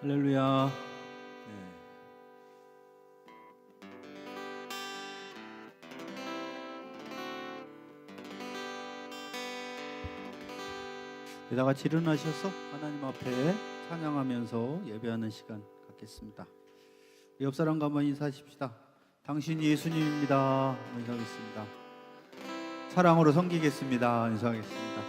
할렐루야. 다 같이 일어나셔서 하나님 앞에 찬양하면서 예배하는 시간 갖겠습니다. 옆 사람과 한번 인사하십시다. 당신 예수님입니다. 인사하겠습니다. 사랑으로 섬기겠습니다. 인사하겠습니다.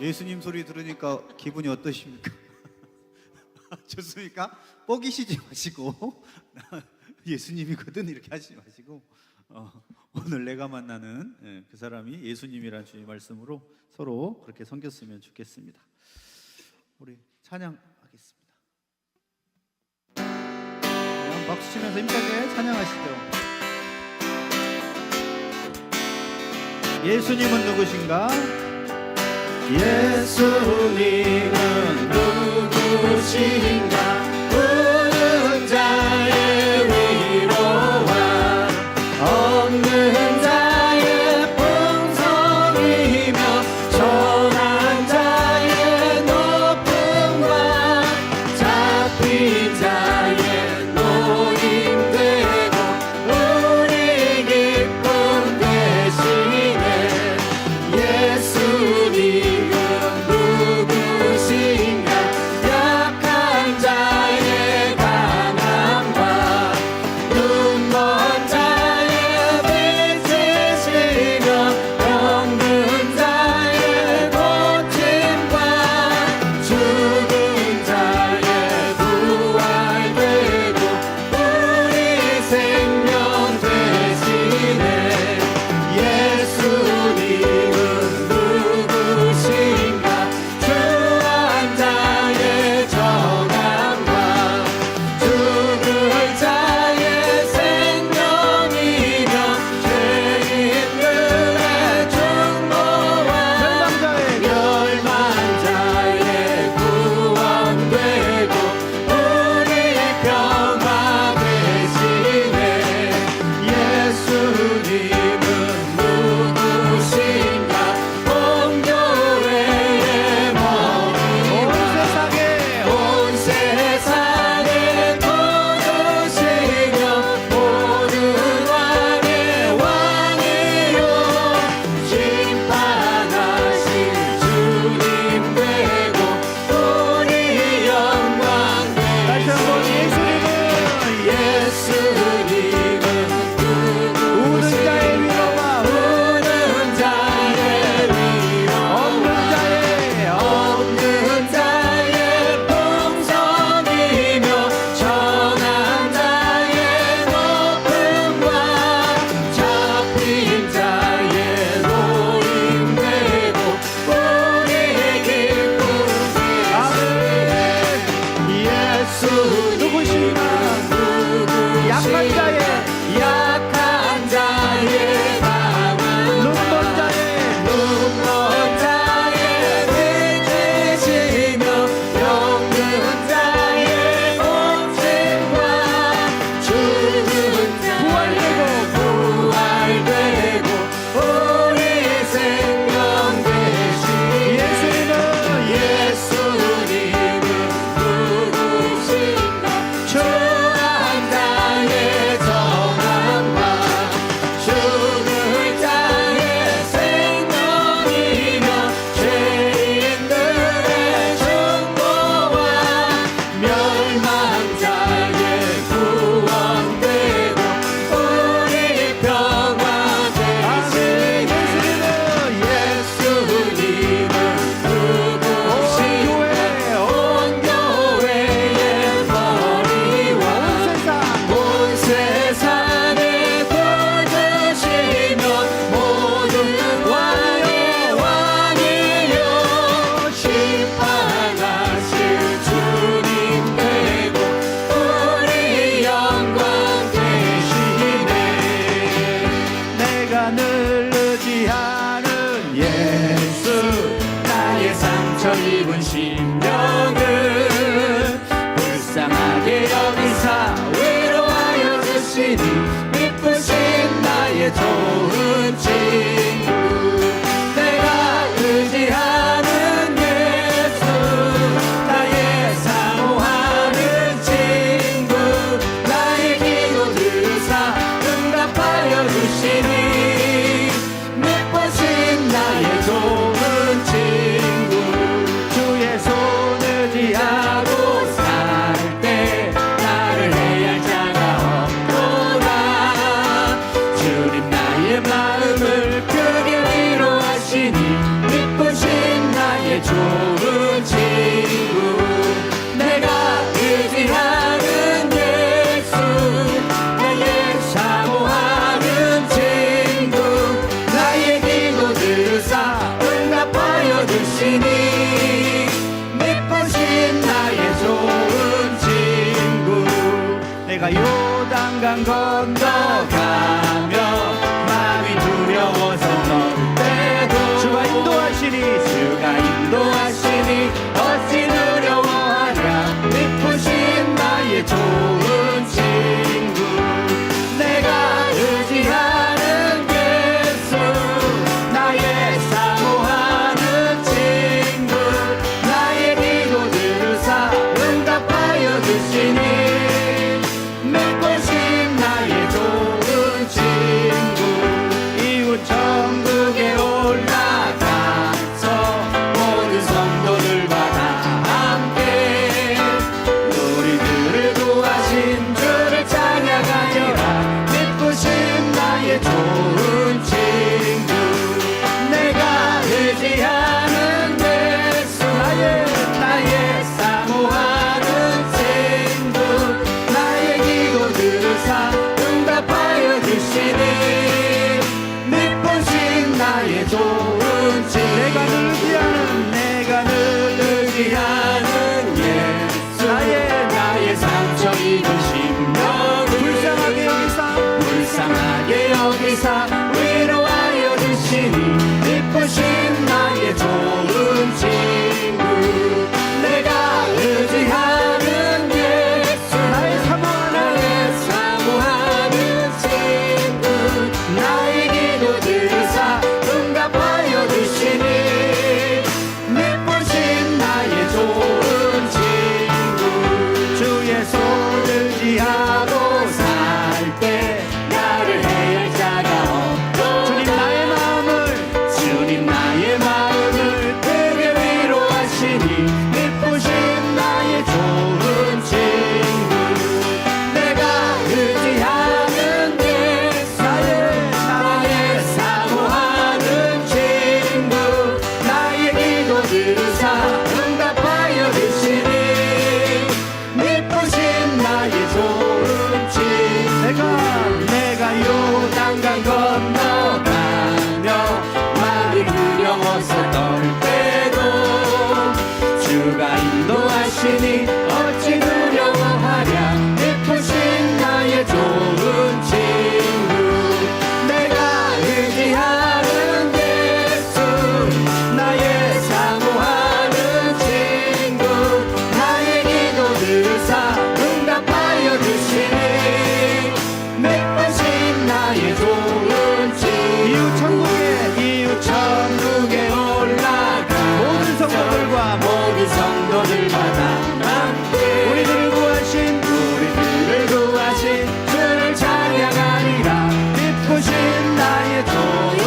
예수님 소리 들으니까 기분이 어떠십니까? 좋습니까? 뻐기시지 마시고 예수님이거든 이렇게 하시지 마시고 오늘 내가 만나는 그 사람이 예수님이라는 주의 말씀으로 서로 그렇게 섬겼으면 좋겠습니다. 우리 찬양하겠습니다. 그냥 박수 치면서 힘차게 찬양하시죠. 예수님은 누구신가? 예수님은 누구신가? 우는 자의 위로와 없는 자의 풍성이며 전한 자의 높음과 잡힌 자의 노임되고 우리 기쁨 되시네. 예수님 누구신가? 약한 자의 강함과 눈먼 자의 빛이시며 병든 자의 고침과 죽은 자의 부활되고 우리 생명 되시네. 예수님은 누구신가? 주한 자의 정함과 죽을 자의 생명이며 죄인들의 중보와 멸망 자의 구원되고 우리 평화 되시네. 예수님은 누구신가? 온 교회의 머리와 온 세상에 거두시며 모든 왕의 왕이요 심판하실 주님 되고 우리 영광 되시네. 예수님은 우는 자의 위로와 우는 자의 위로와 없는 자의 풍성이며 전한 자의 높음과 잡힌 자의 노임되고 우리 기쁨 되시네. 예수님은 누구신가? 약한 자의 약한 자의 강함과 눈먼 자의 빛이시며 병든 자의 고침과 죽은 자의 부활되고 우리 생명 되시네. 예수님은 누구신가? 주한 자의 정함과 죽을 자의 생명이며 죄인들의 중보와 멸망 자의 구원되고 우리 평화 되시네. 예수님은 누구신가? 온 교회의 머리와 온 세상에 거두시며 모든 왕의 왕이요 심판하실 주님 되고 우리 영광 되시네. 내가 늘 의지하는 예수 나의 상처 입은 심령을 불쌍하게 여기사 위로하여 주시니 기쁘신 나의 좋은 친구. 내가 의지하는 좋은 친구 내가 의지하는 예수 나의 사모하는 친구 나의 기도 들으사 응답하여 주시니 믿으신 나의 좋은 친구 내가 요단강 건너가며 마음이 두려워서 걸을 때도 주가 인도하시니 주가 인도하시니 어찌 두려워하랴 믿으신 나의 좋은 친구 내가 의지하는 예수 나의 사모하는 친구 나의 기도 들으사 응답하여 주시니 믿으신 나의 좋은 친구 이웃 천국에 올라가서 모든 성도들과 다 함께 우리들을 구하신 주를 찬양하여라 믿으신 나의 좋은 친구 내가 의지하는 예수 나의 사모하는 친구 나의 기도 들으사 응답하여 주시니 믿으신 나의 좋은 친구 내가 늘 의지하는 예수 나의 상처 입은 심령을 불쌍하게 여기사 위로하여 주시니 믿으신 나의 좋은 친구 내가 의지하는 예수 나의 사모하는 친구 나의 기도 들으사 응답하여 주시니 믿으신 나의 좋은 친구 주의 손을 지하고 살 때 나를 해할 자가 없고 주님 나의 마음을 크게 위로하시니 믿으신 나의 좋은 친구 내가 의지하는 예수 나의 사모하는 친구 나의 기도 들으사 응답하여 주시니 믿으신 나의 좋은 친구 내가 요단강 건너가며 마음이 두려워서 떨 때도 주가 인도하시니 어찌 두려워하랴 믿으신 나의 좋은 친구 내가 의지하는 예수 나의 사모하는 친구 나의 기도 들으사 응답하여 주시니 믿으신 나의 좋은 친구 이웃 천국에 올라가 모든 성도들과 다 함께 우리들을 구하신 주를 찬양하리라 믿으신 나의 좋은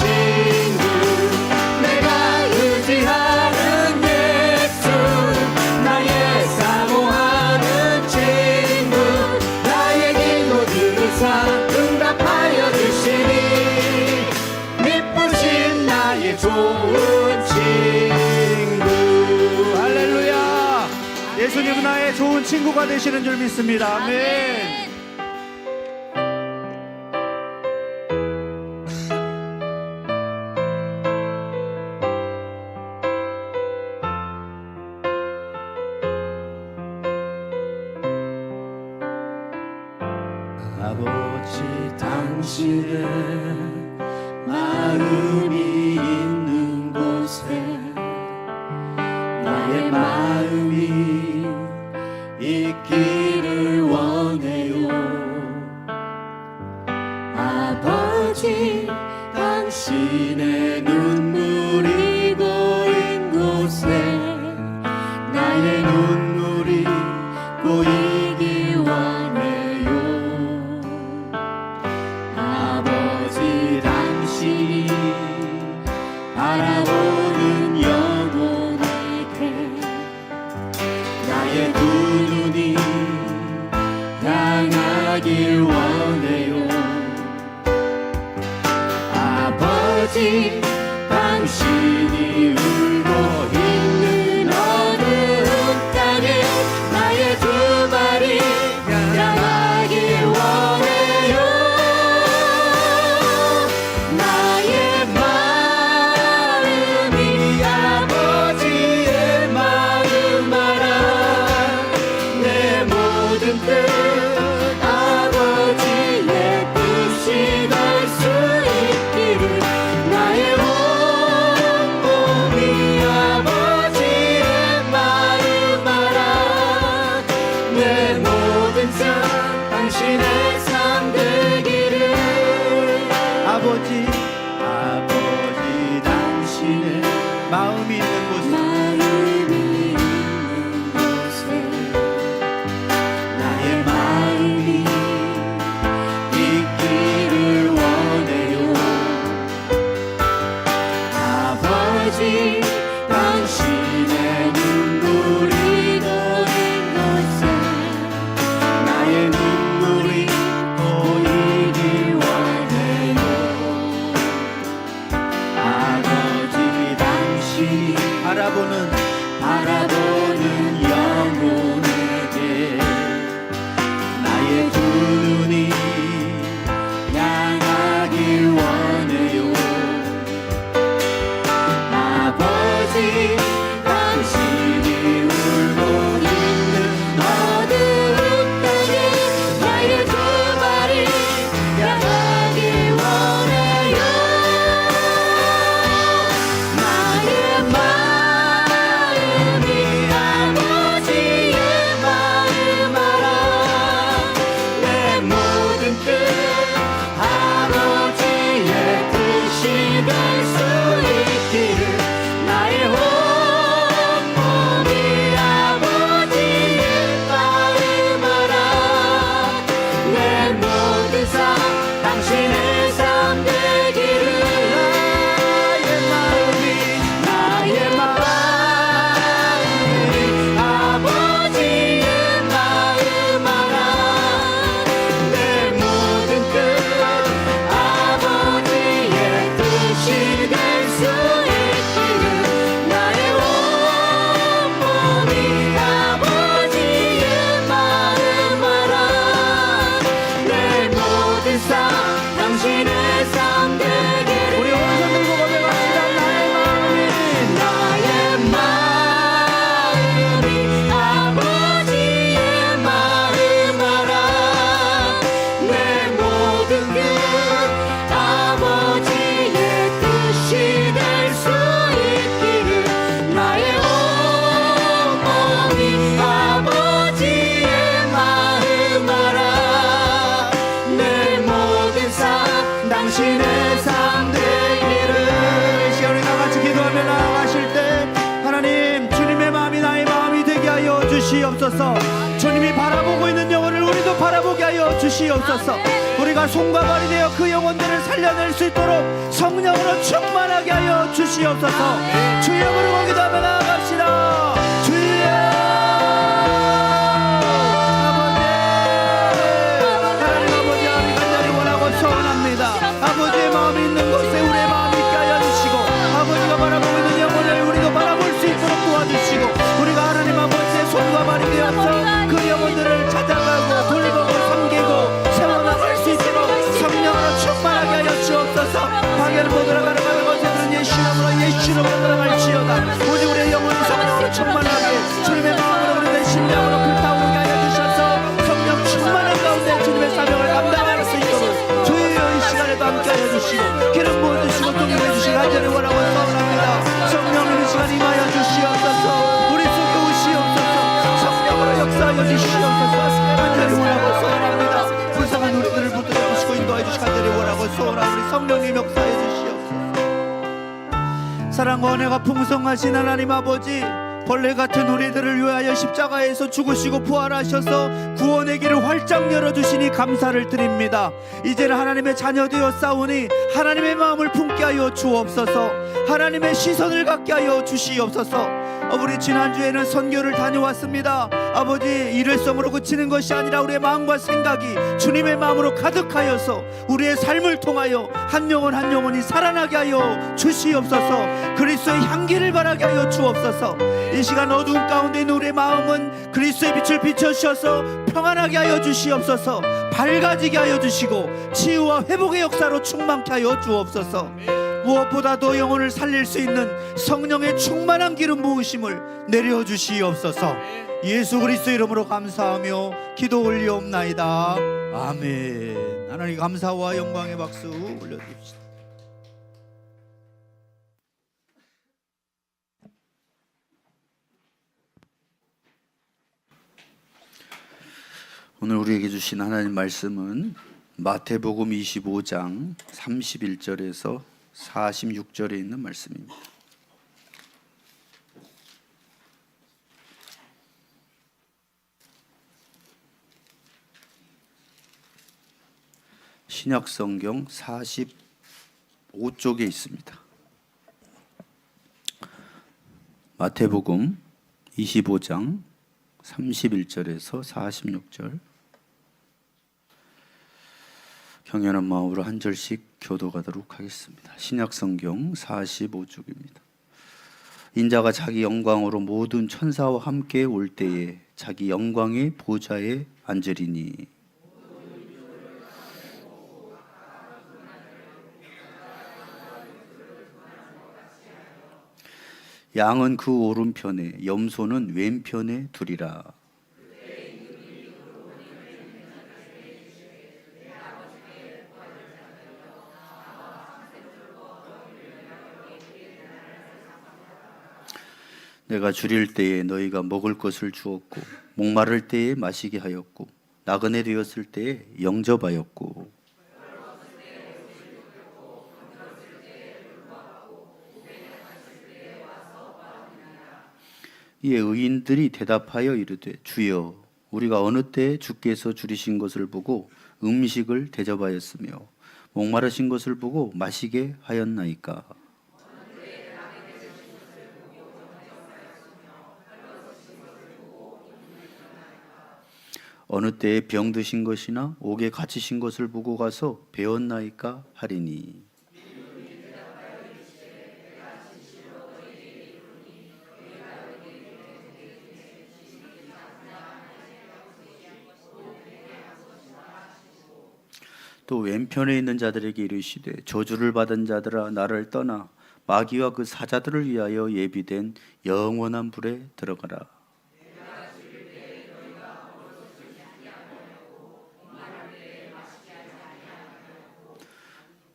친구 내가 의지하는 예수 나의 사모하는 친구 나의 기도 들으사 응답하여 주시니 믿으신 나의 좋은 친구 할렐루야. 예수님은 나의 좋은 친구가 되시는 줄 믿습니다. 아멘. 아버지 당신의 마음이 있는 곳에 나의 마음이 있기를 원해요. 아버지 당신의 눈물이 고인 곳에 나의 눈물이 고이기 원해요. 아버지 당신이 바라보는 영혼에게 나의 두 눈이 향하길 원해요. 아버지 당신이 울고 마음이 있는 곳에 나의 마음이 있기를 원해요. 아버지 당신의 눈물이 고인 곳에 나의 눈물이 고이길 원해요. 아버지 당신이 바라보는 영혼에게 나의 두 눈이 향하길 원해요. 아버지 당신이 울고 있는 어두운 땅에 나의 두 발이 향하길 원해요. 나의 마음이 아버지의 마음 알아. 내 모든 뜻 아버지의 뜻이 될 수 있기를 나의 온몸이 아버지의 마음 알아. 내 모든 삶 당신의 삶 되기를. 나의 마음이 아버지의 마음 알아. 내 모든 뜻 아버지의 뜻이 될 수 있기를. 나의 온몸이 아버지의 마음 알아. 내 모든 삶 당신의 삶 되기를. 우리 오른손 들고 고백합시다. 나의 마음이 아버지의 마음 알아. 내 모든 뜻 아버지의 뜻이 될 수 있기를. 나의 온몸이 아버지의 마음 알아. 내 모든 삶 당신의 삶 되기를. 이 시간 우리 다 같이 기도하며 나아가실 때 하나님 주님의 마음이 나의 마음이 되게 하여 주시옵소서. 주님이 바라보고 있는 영혼을 우리도 바라보게 하여 주시옵소서. 우리가 손과 발이 되어 그 영혼들을 살려낼 수 있도록 성령으로 충만하게 하여 주시옵소서. 주여 부르고 기도하며 나아갑시다. 주여 아버지, 하나님 아버지, 우리 간절히 원하고 소원합니다. 아버지의 마음이 있는 곳에 우리의 마음이 있게 하여 주시고 아버지가 바라보고 있는 영혼을 우리도 바라볼 수 있도록 도와주시고 우리가 하나님 아버지의 손과 발이 되어서 그 영혼들을 찾아가고 돌보고 섬기고 세워나갈 수 있도록 성령으로 충만하게 하여 주옵소서. 방해는 못 들어가는 것들은 예수님으로 들어갈지어다. 오직 우리의 영혼이 성령으로 충만하게 주님의 마음으로 우리의 심령으로 불타오르게 하여 주셔서 성령 충만한 가운데 주님의 사명을 감당할 수 있도록 주여 이 시간에도 함께 하여 주시고 기름 부어주시고 또 임해주시고 간절히 원하고 소원합니다. 성령님 이 시간 임하여 주시옵소서. 우리 속에 오시옵소서. 성령으로 역사하여 주시옵소서. 간절히 원하고 소원합니다. 불쌍한 우리들을 붙들어 주시고 인도해 주시고 간절히 원하고 소원한 우리 성령님 역사해 주시옵소서. 사랑과 은혜가 풍성하신 하나님 아버지, 벌레 같은 우리들을 위하여 십자가에서 죽으시고 부활하셔서 구원의 길을 활짝 열어주시니 감사를 드립니다. 이제는 하나님의 자녀 되어 싸우니 하나님의 마음을 품게 하여 주옵소서. 하나님의 시선을 갖게 하여 주시옵소서. 우리 지난주에는 선교를 다녀왔습니다. 아버지, 일회성으로 그치는 것이 아니라 우리의 마음과 생각이 주님의 마음으로 가득하여서 우리의 삶을 통하여 한 영혼 한 영혼이 살아나게 하여 주시옵소서. 그리스도의 향기를 바라게 하여 주옵소서. 이 시간 어두운 가운데 있는 우리의 마음은 그리스도의 빛을 비춰주셔서 평안하게 하여 주시옵소서. 밝아지게 하여 주시고 치유와 회복의 역사로 충만케 하여 주옵소서. 무엇보다도 영혼을 살릴 수 있는 성령의 충만한 기름 부으심을 내려주시옵소서. 예수 그리스도 이름으로 감사하며 기도 올리옵나이다. 아멘. 하나님 감사와 영광의 박수 올려드립시다. 오늘 우리에게 주신 하나님 말씀은 마태복음 25장 31절에서 46절에 있는 말씀입니다. 신약성경 45쪽에 있습니다. 마태복음 25장 31절에서 46절. 경연한 마음으로 한 절씩 교도가도록 하겠습니다. 신약성경 45쪽입니다. 인자가 자기 영광으로 모든 천사와 함께 올 때에 자기 영광의 보좌에 앉으리니 양은 그 오른편에 염소는 왼편에 두리라. 내가 줄일 때에 너희가 먹을 것을 주었고 목마를 때에 마시게 하였고 나그네 되었을 때에 영접하였고 이에 의인들이 대답하여 이르되 주여 우리가 어느 때에 주께서 줄이신 것을 보고 음식을 대접하였으며 목마르신 것을 보고 마시게 하였나이까. 어느 때에 병드신 것이나 옥에 갇히신 것을 보고 가서 배웠나이까 하리니 또 왼편에 있는 자들에게 이르시되 저주를 받은 자들아 나를 떠나 마귀와 그 사자들을 위하여 예비된 영원한 불에 들어가라.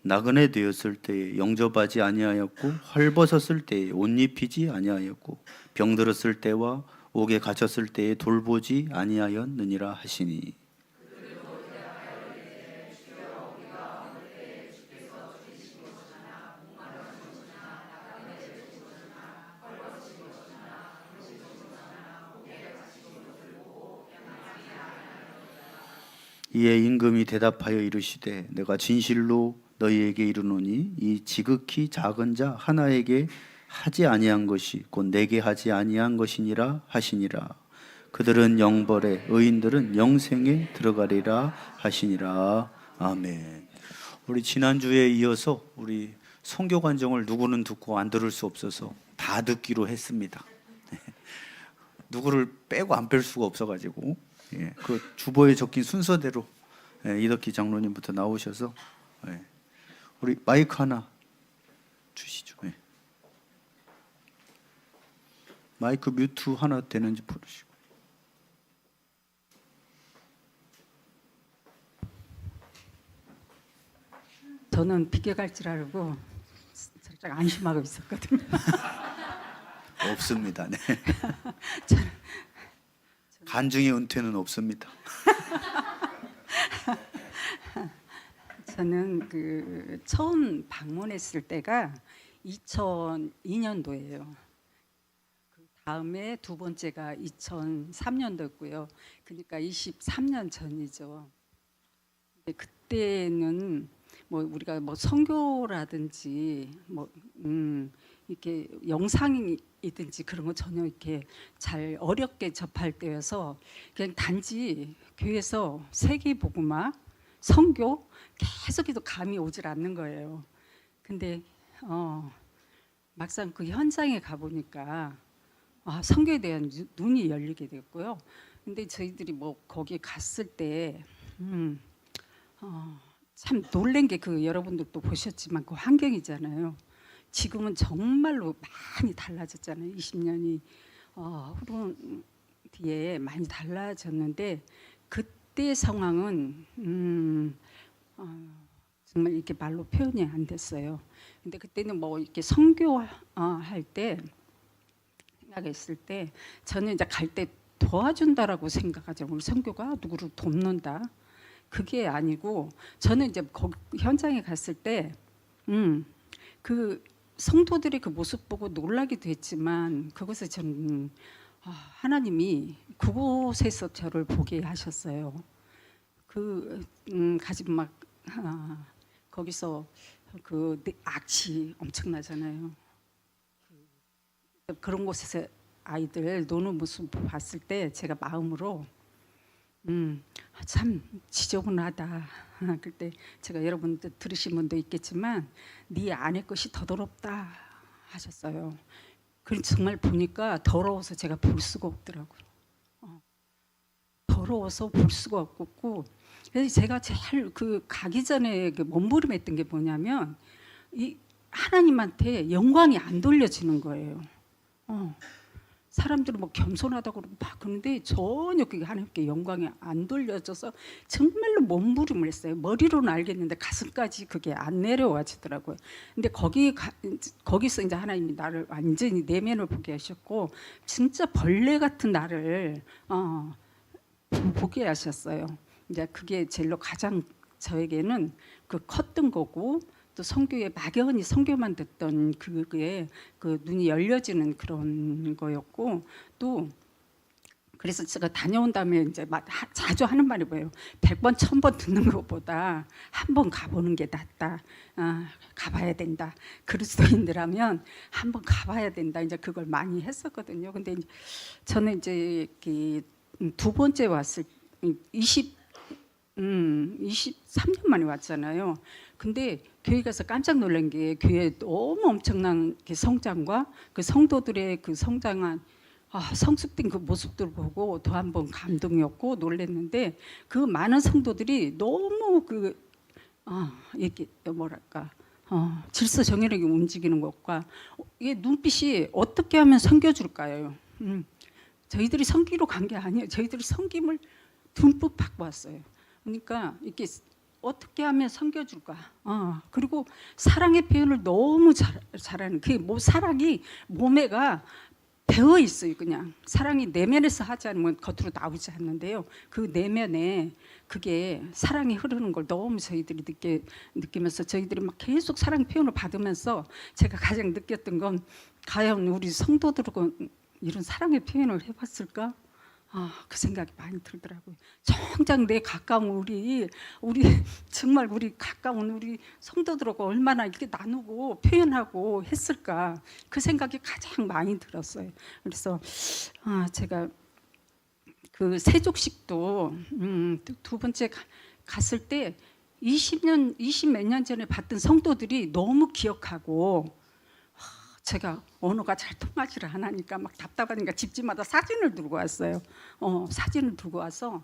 나그네 되었을 때에 영접하지 아니하였고 헐벗었을 때에 옷 입히지 아니하였고 병들었을 때와 옥에 갇혔을 때에 돌보지 아니하였느니라 하시니 이에 임금이 대답하여 이르시되 내가 진실로 너희에게 이르노니 이 지극히 작은 자 하나에게 하지 아니한 것이 곧 내게 하지 아니한 것이니라 하시니라. 그들은 영벌에 의인들은 영생에 들어가리라 하시니라. 아멘. 우리 지난주에 이어서 우리 선교 관정을 누구는 듣고 안 들을 수 없어서 다 듣기로 했습니다. 누구를 빼고 안 뺄 수가 없어가지고 그 주보에 적힌 순서대로 이덕기 장로님부터 나오셔서 우리 마이크 하나 주시죠. 마이크 뮤트 하나 되는지 부르시고. 저는 비껴갈 줄 알고 살짝 안심하고 있었거든요. 없습니다. 네. 간증의 은퇴는 없습니다. 저는 그 처음 방문했을 때가 2002년도예요. 그 다음에 두 번째가 2003년도였고요. 그러니까 23년 전이죠. 근데 그때는 뭐 우리가 뭐 선교라든지 뭐 이렇게 영상이든지 그런 거 전혀 이렇게 잘 어렵게 접할 때여서 그냥 단지 교회에서 세계복음화 선교 계속해서 감이 오질 않는 거예요. 근데 막상 그 현장에 가보니까 선교에 대한 눈이 열리게 됐고요. 근데 저희들이 뭐 거기 갔을 때 참 놀란 게 그 여러분들도 보셨지만 그 환경이잖아요. 지금은 정말로 많이 달라졌잖아요. 20년이 흐른 뒤에 많이 달라졌는데 그때 상황은 정말 이렇게 말로 표현이 안 됐어요. 근데 그때는 뭐 이렇게 선교할 때 생각했을 때 저는 이제 갈 때 도와준다라고 생각하죠. 우리 선교가 누구를 돕는다. 그게 아니고 저는 이제 거기 현장에 갔을 때 그 성도들의 그 모습 보고 놀라기도 했지만 그것을 저는 하나님이 그곳에서 저를 보게 하셨어요. 그 가진 막 거기서 그 악취 엄청나잖아요. 그런 곳에서 아이들 노는 모습 봤을 때 제가 마음으로 참 지저분하다. 그때 제가 여러분들 들으신 분도 있겠지만 네 안의 것이 더 더럽다 하셨어요. 그래서 정말 보니까 더러워서 제가 볼 수가 없더라고요. 더러워서 볼 수가 없고, 그래서 제가 제일 그 가기 전에 그 몸부림했던 게 뭐냐면 이 하나님한테 영광이 안 돌려지는 거예요. 사람들은 뭐 겸손하다고 그러고 막 그러는데 전혀 그게 하나님께 영광이 안 돌려져서 정말로 몸부림을 했어요. 머리로는 알겠는데 가슴까지 그게 안 내려와지더라고요. 근데 거기서 이제 하나님이 나를 완전히 내면을 보게 하셨고 진짜 벌레 같은 나를 보게 하셨어요. 이제 그게 제일로 가장 저에게는 그 컸던 거고, 또 선교에 막연히 선교만 듣던 그게 그 눈이 열려지는 그런 거였고, 또 그래서 제가 다녀온 다음에 이제 자주 하는 말이 뭐예요? 100번 1000번 듣는 것보다 한 번 가보는 게 낫다. 가봐야 된다. 그리스도인들하면 한 번 가봐야 된다. 이제 그걸 많이 했었거든요. 근데 이제 저는 이제 두 번째 왔을 23년 만에 왔잖아요. 근데 교회 가서 깜짝 놀란 게 교회 너무 엄청난 성장과 그 성도들의 그 성장한 성숙된 그 모습들 보고 더 한 번 감동이었고 놀랐는데, 그 많은 성도들이 너무 이게 뭐랄까 질서 정연하게 움직이는 것과 이게 눈빛이 어떻게 하면 섬겨줄까요? 저희들이 섬기러 간 게 아니에요. 저희들이 섬김을 듬뿍 받고 왔어요. 그러니까 이렇게 어떻게 하면 섬겨줄까? 그리고 사랑의 표현을 너무 잘하는 그 사랑이 몸에가 배어 있어요. 그냥 사랑이 내면에서 하지 않으면 겉으로 나오지 않는데요. 그 내면에 그게 사랑이 흐르는 걸 너무 저희들이 느끼면서 저희들이 막 계속 사랑 표현을 받으면서 제가 가장 느꼈던 건 과연 우리 성도들은 이런 사랑의 표현을 해봤을까? 그 생각이 많이 들더라고요. 정작 내 가까운 우리 정말 우리 가까운 우리 성도들하고 얼마나 이렇게 나누고 표현하고 했을까, 그 생각이 가장 많이 들었어요. 그래서 제가 그 세족식도 두 번째 갔을 때 20 몇 년 전에 봤던 성도들이 너무 기억하고, 제가 언어가 잘 통하지를 않으니까 막 답답하니까 집집마다 사진을 들고 왔어요. 사진을 들고 와서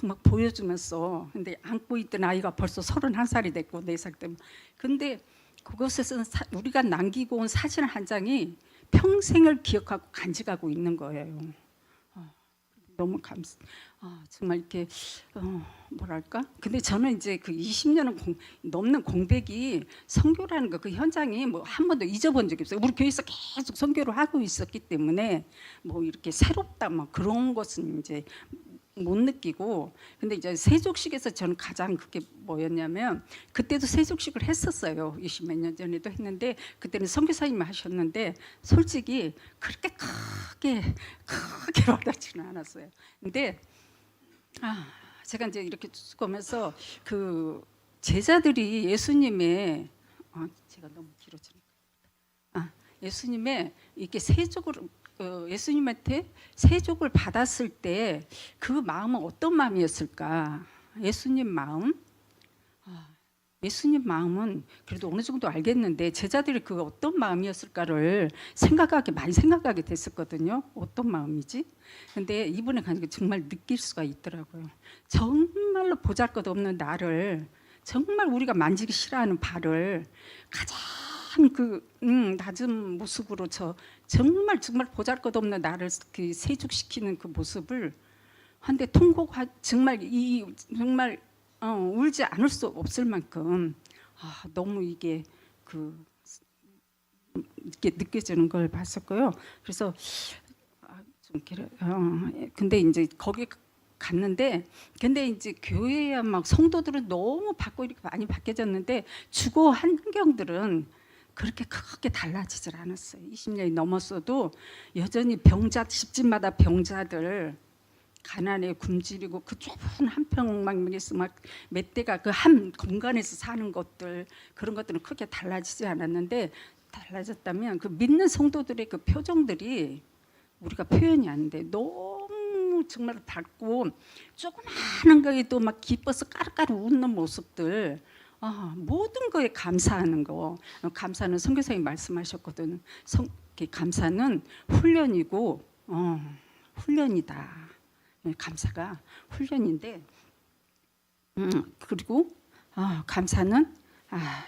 막 보여주면서, 근데 안고 있던 아이가 벌써 31살이 됐고 4살 때문에. 근데 그곳에서는 우리가 남기고 온 사진 한 장이 평생을 기억하고 간직하고 있는 거예요. 너무 정말 이렇게 뭐랄까? 근데 저는 이제 그 20년은 넘는 공백이 선교라는 거, 그 현장이 뭐 한 번도 잊어본 적이 없어요. 우리 교회에서 계속 선교를 하고 있었기 때문에 뭐 이렇게 새롭다 막 그런 것은 이제 못 느끼고, 근데 이제 세족식에서 저는 가장 그게 뭐였냐면, 그때도 세족식을 했었어요. 20 몇 년 전에도 했는데 그때는 선교사님이 하셨는데 솔직히 그렇게 크게 와닿지는 않았어요. 근데 제가 이제 이렇게 쭉 오면서 그 제자들이 예수님의 제가 너무 길어지니까 예수님의 이렇게 예수님한테 세족을 받았을 때 그 마음은 어떤 마음이었을까? 예수님 마음은 그래도 어느 정도 알겠는데 제자들이 그 어떤 마음이었을까를 많이 생각하게 됐었거든요. 어떤 마음이지? 근데 이번에 가니까 정말 느낄 수가 있더라고요. 정말로 보잘것없는 나를, 정말 우리가 만지기 싫어하는 발을 가장 낮은 모습으로 정말 보잘것없는 나를 그 세죽시키는 그 모습을 한데 정말 울지 않을 수 없을 만큼 너무 이게 이렇게 느껴지는 걸 봤었고요. 그래서 근데 이제 거기 갔는데, 근데 이제 교회야 막 성도들은 너무 이렇게 많이 바뀌어졌는데 주거 환경들은 그렇게 크게 달라지질 않았어요. 20년이 넘었어도 여전히 집집마다 병자들 가난에 굶주리고 그 좁은 한평망명에서 막 몇 대가 그 한 공간에서 사는 것들, 그런 것들은 크게 달라지지 않았는데, 달라졌다면 그 믿는 성도들의 그 표정들이 우리가 표현이 안 돼. 너무 정말 밝고 조그마한 거에도 막 기뻐서 까르까르 웃는 모습들, 모든 거에 감사하는 거. 감사는 선교사님이 말씀하셨거든. 감사는 훈련이고 훈련이다. 감사가 훈련인데, 그리고 감사는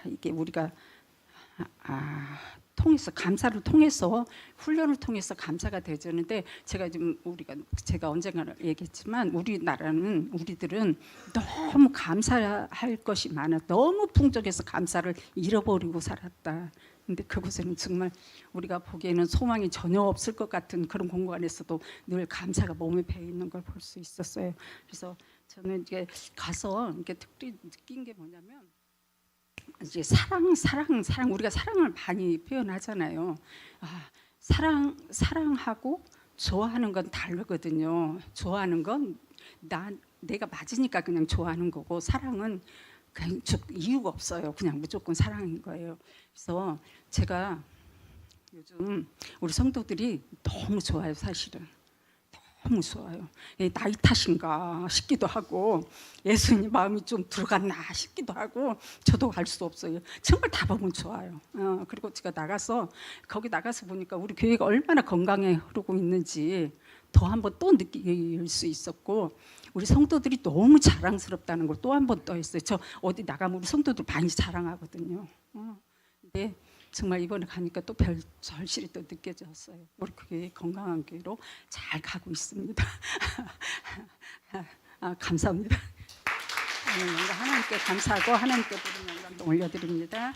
이게 우리가 통해서, 감사를 통해서, 훈련을 통해서 감사가 되는데, 제가 언젠가 얘기했지만 우리들은 너무 감사할 것이 많아. 너무 풍족해서 감사를 잃어버리고 살았다. 근데 그곳에는 정말 우리가 보기에는 소망이 전혀 없을 것 같은 그런 공간에서도 늘 감사가 몸에 배어 있는 걸 볼 수 있었어요. 그래서 저는 이게 가서 이렇게 특별히 느낀 게 뭐냐면, 이제 사랑, 우리가 사랑을 많이 표현하잖아요. 사랑하고 좋아하는 건 다르거든요. 좋아하는 건 내가 맞으니까 그냥 좋아하는 거고, 사랑은 그냥 이유가 없어요. 그냥 무조건 사랑인 거예요. 그래서 제가 요즘 우리 성도들이 너무 좋아요. 사실은 너무 좋아요. 나이 탓인가 싶기도 하고, 예수님 마음이 좀 들어갔나 싶기도 하고, 저도 알 수 없어요. 정말 다 보면 좋아요. 그리고 제가 거기 나가서 보니까 우리 교회가 얼마나 건강해 흐르고 있는지 더 한번 또 느낄 수 있었고, 우리 성도들이 너무 자랑스럽다는 걸 또 한 번 더 했어요. 저 어디 나가면 우리 성도들 많이 자랑하거든요. 근데 정말 이번에 가니까 또 절실히 또 느껴졌어요. 우리 교회 건강한 교회로 잘 가고 있습니다. 감사합니다. 하나님께 감사하고 하나님께 드리는 영광도 올려드립니다.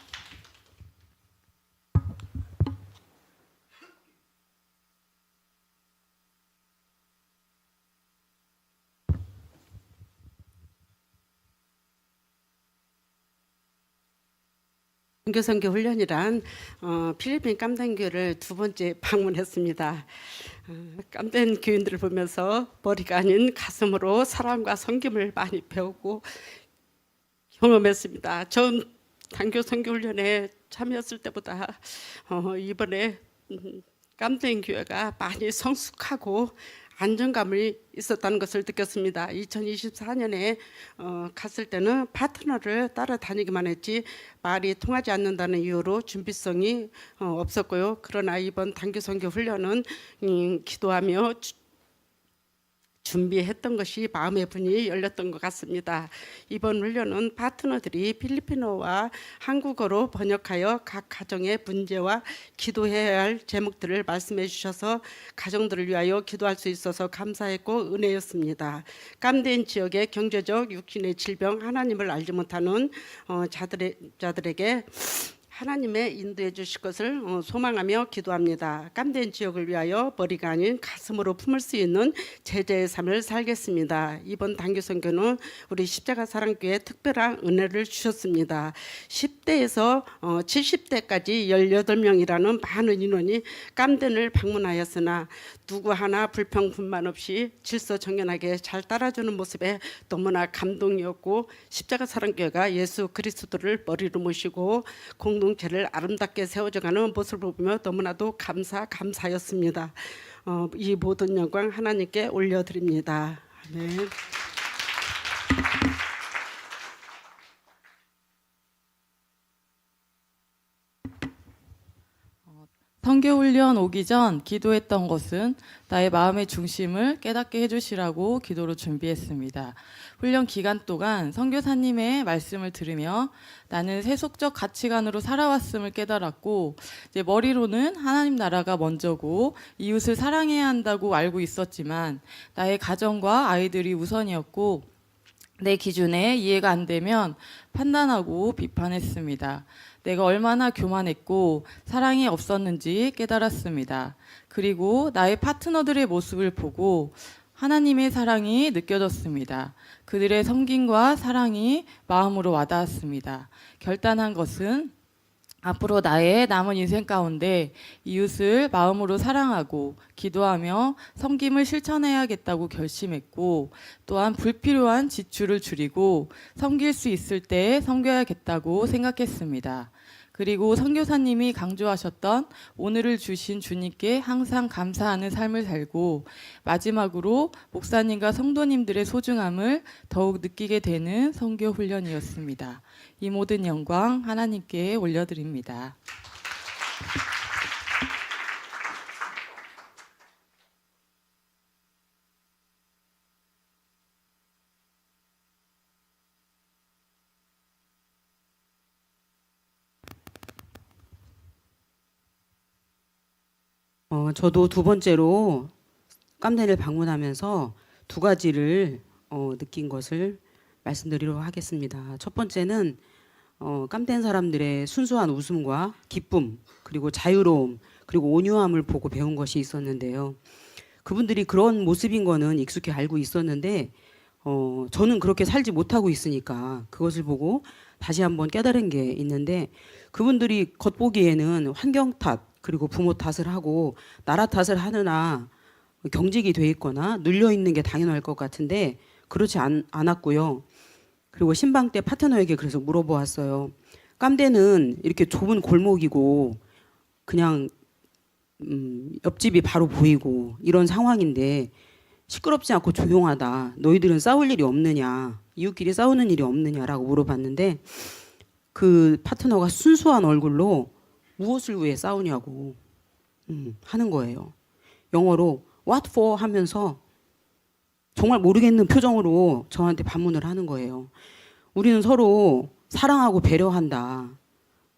선교 훈련이란 필리핀 깜단교를 2번째 방문했습니다. 깜단 교인들을 보면서 머리가 아닌 가슴으로 사랑과 섬김을 많이 배우고 경험했습니다. 전 단교 선교 훈련에 참여했을 때보다 이번에 깜단 교회가 많이 성숙하고 안정감이 있었다는 것을 느꼈습니다. 2024년에 갔을 때는 파트너를 따라다니기만 했지 말이 통하지 않는다는 이유로 준비성이 없었고요. 그러나 이번 단교 선교 훈련은 기도하며 준비했던 것이 마음의 문이 열렸던 것 같습니다. 이번 훈련은 파트너들이 필리핀어와 한국어로 번역하여 각 가정의 문제와 기도해야 할 제목들을 말씀해 주셔서 가정들을 위하여 기도할 수 있어서 감사했고 은혜였습니다. 깜된 지역의 경제적 육신의 질병, 하나님을 알지 못하는 자들에게 하나님의 인도해 주실 것을 소망하며 기도합니다. 깜된 지역을 위하여 머리가 아닌 가슴으로 품을 수 있는 제자의 삶을 살겠습니다. 이번 단교 선교는 우리 십자가 사랑교회에 특별한 은혜를 주셨습니다. 10대에서 70대까지 18명이라는 많은 인원이 깜된을 방문하였으나 누구 하나 불평분만 없이 질서정연하게 잘 따라주는 모습에 너무나 감동이었고, 십자가 사랑교회가 예수 그리스도를 머리로 모시고 공동체를 아름답게 세워져가는 모습을 보며 너무나도 감사였습니다. 이 모든 영광 하나님께 올려드립니다. 아멘. 선교훈련 오기 전 기도했던 것은 나의 마음의 중심을 깨닫게 해주시라고 기도로 준비했습니다. 훈련 기간 동안 선교사님의 말씀을 들으며 나는 세속적 가치관으로 살아왔음을 깨달았고, 이제 머리로는 하나님 나라가 먼저고 이웃을 사랑해야 한다고 알고 있었지만 나의 가정과 아이들이 우선이었고, 내 기준에 이해가 안 되면 판단하고 비판했습니다. 내가 얼마나 교만했고 사랑이 없었는지 깨달았습니다. 그리고 나의 파트너들의 모습을 보고 하나님의 사랑이 느껴졌습니다. 그들의 섬김과 사랑이 마음으로 와닿았습니다. 결단한 것은 앞으로 나의 남은 인생 가운데 이웃을 마음으로 사랑하고 기도하며 섬김을 실천해야겠다고 결심했고, 또한 불필요한 지출을 줄이고 섬길 수 있을 때 섬겨야겠다고 생각했습니다. 그리고 선교사님이 강조하셨던 오늘을 주신 주님께 항상 감사하는 삶을 살고, 마지막으로 목사님과 성도님들의 소중함을 더욱 느끼게 되는 선교 훈련이었습니다. 이 모든 영광 하나님께 올려드립니다. 저도 두 번째로 깜내를 방문하면서 두 가지를 느낀 것을 말씀드리도록 하겠습니다. 첫 번째는 깜된 사람들의 순수한 웃음과 기쁨, 그리고 자유로움, 그리고 온유함을 보고 배운 것이 있었는데요. 그분들이 그런 모습인 거는 익숙히 알고 있었는데 저는 그렇게 살지 못하고 있으니까 그것을 보고 다시 한번 깨달은 게 있는데, 그분들이 겉보기에는 환경 탓 그리고 부모 탓을 하고 나라 탓을 하느나 경직이 돼 있거나 눌려 있는 게 당연할 것 같은데 그렇지 않았고요. 그리고 신방 때 파트너에게 그래서 물어보았어요. 깜대는 이렇게 좁은 골목이고 그냥 옆집이 바로 보이고 이런 상황인데 시끄럽지 않고 조용하다. 너희들은 싸울 일이 없느냐, 이웃끼리 싸우는 일이 없느냐라고 물어봤는데, 그 파트너가 순수한 얼굴로 무엇을 위해 싸우냐고 하는 거예요. 영어로 what for 하면서 정말 모르겠는 표정으로 저한테 반문을 하는 거예요. 우리는 서로 사랑하고 배려한다,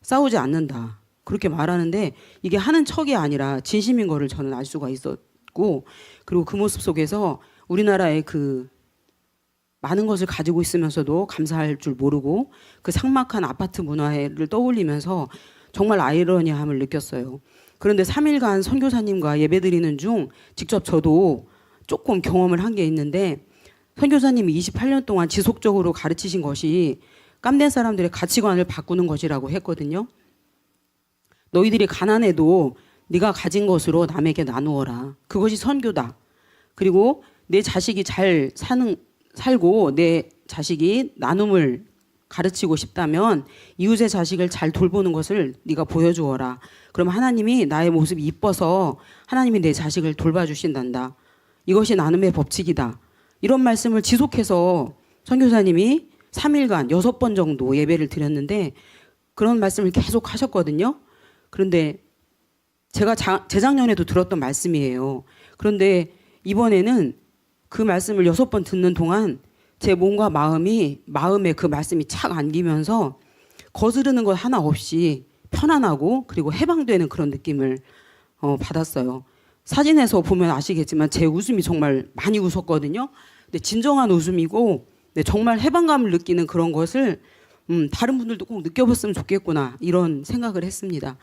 싸우지 않는다, 그렇게 말하는데 이게 하는 척이 아니라 진심인 거를 저는 알 수가 있었고, 그리고 그 모습 속에서 우리나라의 그 많은 것을 가지고 있으면서도 감사할 줄 모르고 그 삭막한 아파트 문화를 떠올리면서 정말 아이러니함을 느꼈어요. 그런데 3일간 선교사님과 예배드리는 중 직접 저도 조금 경험을 한 게 있는데, 선교사님이 28년 동안 지속적으로 가르치신 것이 깜된 사람들의 가치관을 바꾸는 것이라고 했거든요. 너희들이 가난해도 네가 가진 것으로 남에게 나누어라. 그것이 선교다. 그리고 내 자식이 잘 살고 내 자식이 나눔을 가르치고 싶다면 이웃의 자식을 잘 돌보는 것을 네가 보여주어라. 그럼 하나님이 나의 모습이 이뻐서 하나님이 내 자식을 돌봐주신단다. 이것이 나눔의 법칙이다. 이런 말씀을 지속해서 선교사님이 3일간 6번 정도 예배를 드렸는데 그런 말씀을 계속 하셨거든요. 그런데 제가 재작년에도 들었던 말씀이에요. 그런데 이번에는 그 말씀을 6번 듣는 동안 제 몸과 마음에 그 말씀이 착 안기면서 거스르는 것 하나 없이 편안하고 그리고 해방되는 그런 느낌을 받았어요. 사진에서 보면 아시겠지만 제 웃음이 정말 많이 웃었거든요. 근데 진정한 웃음이고 정말 해방감을 느끼는 그런 것을 다른 분들도 꼭 느껴봤으면 좋겠구나, 이런 생각을 했습니다.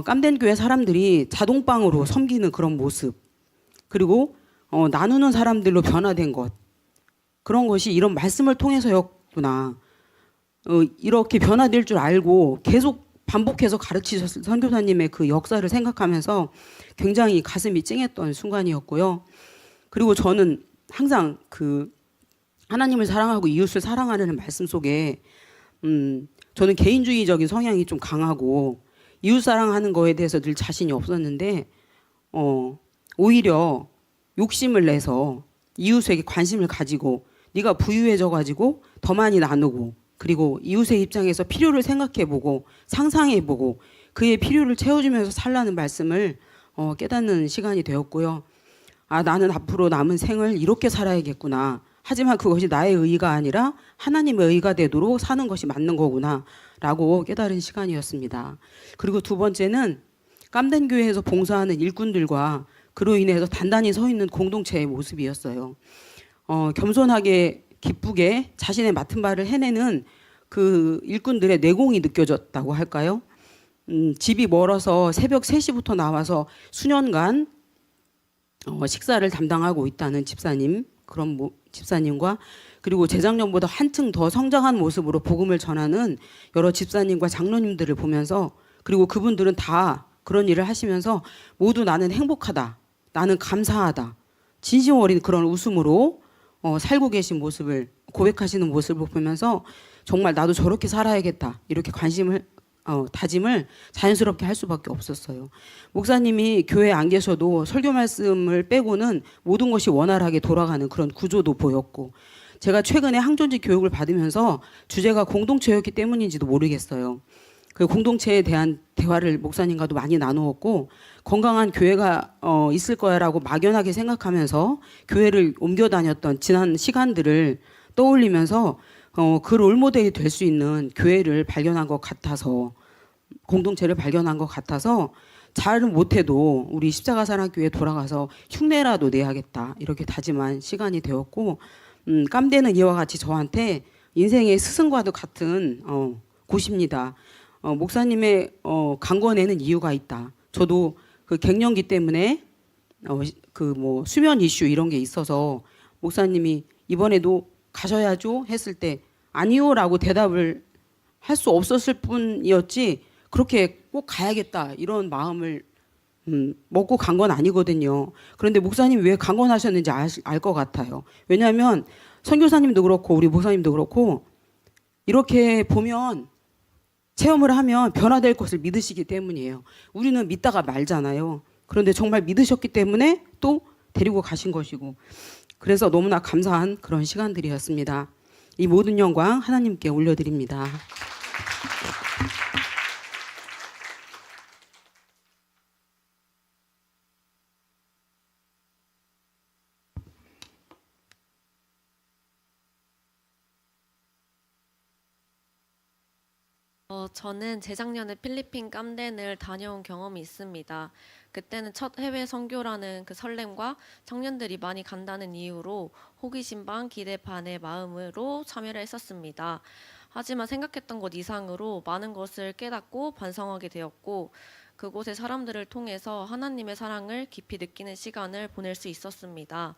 깜된 교회 사람들이 자동방으로 섬기는 그런 모습, 그리고 나누는 사람들로 변화된 것, 그런 것이 이런 말씀을 통해서였구나. 이렇게 변화될 줄 알고 계속 반복해서 가르치셨을 선교사님의 그 역사를 생각하면서 굉장히 가슴이 찡했던 순간이었고요. 그리고 저는 항상 그 하나님을 사랑하고 이웃을 사랑하는 말씀 속에 저는 개인주의적인 성향이 좀 강하고 이웃 사랑하는 거에 대해서 늘 자신이 없었는데 오히려 욕심을 내서 이웃에게 관심을 가지고 네가 부유해져 가지고 더 많이 나누고, 그리고 이웃의 입장에서 필요를 생각해보고 상상해보고 그의 필요를 채워주면서 살라는 말씀을 깨닫는 시간이 되었고요. 아, 나는 앞으로 남은 생을 이렇게 살아야겠구나. 하지만 그것이 나의 의의가 아니라 하나님의 의의가 되도록 사는 것이 맞는 거구나 라고 깨달은 시간이었습니다. 그리고 두 번째는 깜된 교회에서 봉사하는 일꾼들과 그로 인해서 단단히 서 있는 공동체의 모습이었어요. 겸손하게 기쁘게 자신의 맡은 바를 해내는 그 일꾼들의 내공이 느껴졌다고 할까요? 집이 멀어서 새벽 3시부터 나와서 수년간 식사를 담당하고 있다는 집사님, 그런 집사님과 그리고 재작년보다 한층 더 성장한 모습으로 복음을 전하는 여러 집사님과 장로님들을 보면서, 그리고 그분들은 다 그런 일을 하시면서 모두 나는 행복하다, 나는 감사하다, 진심 어린 그런 웃음으로 살고 계신 모습을, 고백하시는 모습을 보면서 정말 나도 저렇게 살아야겠다, 이렇게 다짐을 자연스럽게 할 수밖에 없었어요. 목사님이 교회에 안 계셔도 설교 말씀을 빼고는 모든 것이 원활하게 돌아가는 그런 구조도 보였고, 제가 최근에 항존지 교육을 받으면서 주제가 공동체였기 때문인지도 모르겠어요. 그 공동체에 대한 대화를 목사님과도 많이 나누었고, 건강한 교회가 있을 거야라고 막연하게 생각하면서 교회를 옮겨 다녔던 지난 시간들을 떠올리면서 그 롤모델이 될 수 있는 교회를 발견한 것 같아서, 공동체를 발견한 것 같아서 잘은 못해도 우리 십자가사랑교회에 돌아가서 흉내라도 내야겠다, 이렇게 다짐한 시간이 되었고, 깜대는 이와 같이 저한테 인생의 스승과도 같은 곳입니다. 목사님의 강권에는 이유가 있다. 저도 그 갱년기 때문에 그 뭐 수면 이슈 이런 게 있어서 목사님이 이번에도 가셔야죠 했을 때 아니요라고 대답을 할 수 없었을 뿐이었지, 그렇게 꼭 가야겠다 이런 마음을 먹고 간 건 아니거든요. 그런데 목사님이 왜 강권하셨는지 알 것 같아요. 왜냐하면 선교사님도 그렇고 우리 목사님도 그렇고 이렇게 보면, 체험을 하면 변화될 것을 믿으시기 때문이에요. 우리는 믿다가 말잖아요. 그런데 정말 믿으셨기 때문에 또 데리고 가신 것이고, 그래서 너무나 감사한 그런 시간들이었습니다. 이 모든 영광 하나님께 올려드립니다. 저는 재작년에 필리핀 깜덴을 다녀온 경험이 있습니다. 그때는 첫 해외 선교라는 그 설렘과 청년들이 많이 간다는 이유로 호기심 반 기대 반의 마음으로 참여를 했었습니다. 하지만 생각했던 것 이상으로 많은 것을 깨닫고 반성하게 되었고, 그곳의 사람들을 통해서 하나님의 사랑을 깊이 느끼는 시간을 보낼 수 있었습니다.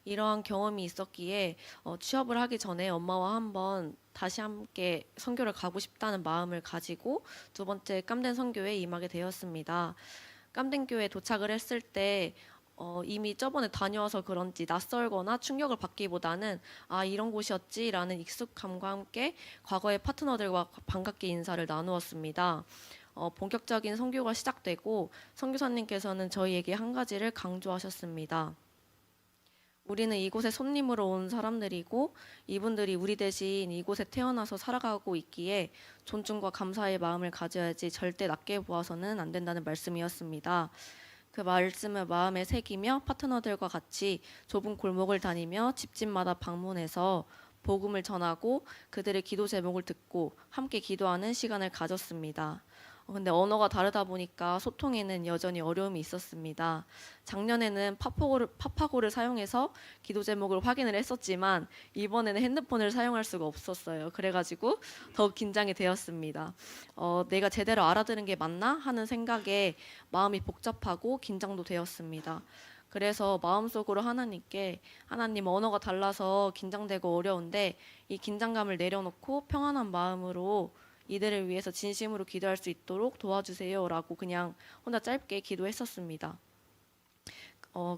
이러한 경험이 있었기에 취업을 하기 전에 엄마와 한번 다시 함께 선교를 가고 싶다는 마음을 가지고 두 번째 깜덴 선교에 임하게 되었습니다. 깜덴 교회에 도착을 했을 때 이미 저번에 다녀와서 그런지 낯설거나 충격을 받기보다는 이런 곳이었지라는 익숙함과 함께 과거의 파트너들과 반갑게 인사를 나누었습니다. 본격적인 선교가 시작되고 선교사님께서는 저희에게 한 가지를 강조하셨습니다. 우리는 이곳에 손님으로 온 사람들이고 이분들이 우리 대신 이곳에 태어나서 살아가고 있기에 존중과 감사의 마음을 가져야지 절대 낮게 보아서는 안 된다는 말씀이었습니다. 그 말씀을 마음에 새기며 파트너들과 같이 좁은 골목을 다니며 집집마다 방문해서 복음을 전하고 그들의 기도 제목을 듣고 함께 기도하는 시간을 가졌습니다. 근데 언어가 다르다 보니까 소통에는 여전히 어려움이 있었습니다. 작년에는 파파고를 사용해서 기도 제목을 확인을 했었지만 이번에는 핸드폰을 사용할 수가 없었어요. 그래가지고 더 긴장이 되었습니다. 내가 제대로 알아들은 게 맞나 하는 생각에 마음이 복잡하고 긴장도 되었습니다. 그래서 마음속으로 하나님께, 하나님 언어가 달라서 긴장되고 어려운데 이 긴장감을 내려놓고 평안한 마음으로 이들을 위해서 진심으로 기도할 수 있도록 도와주세요 라고 그냥 혼자 짧게 기도했었습니다.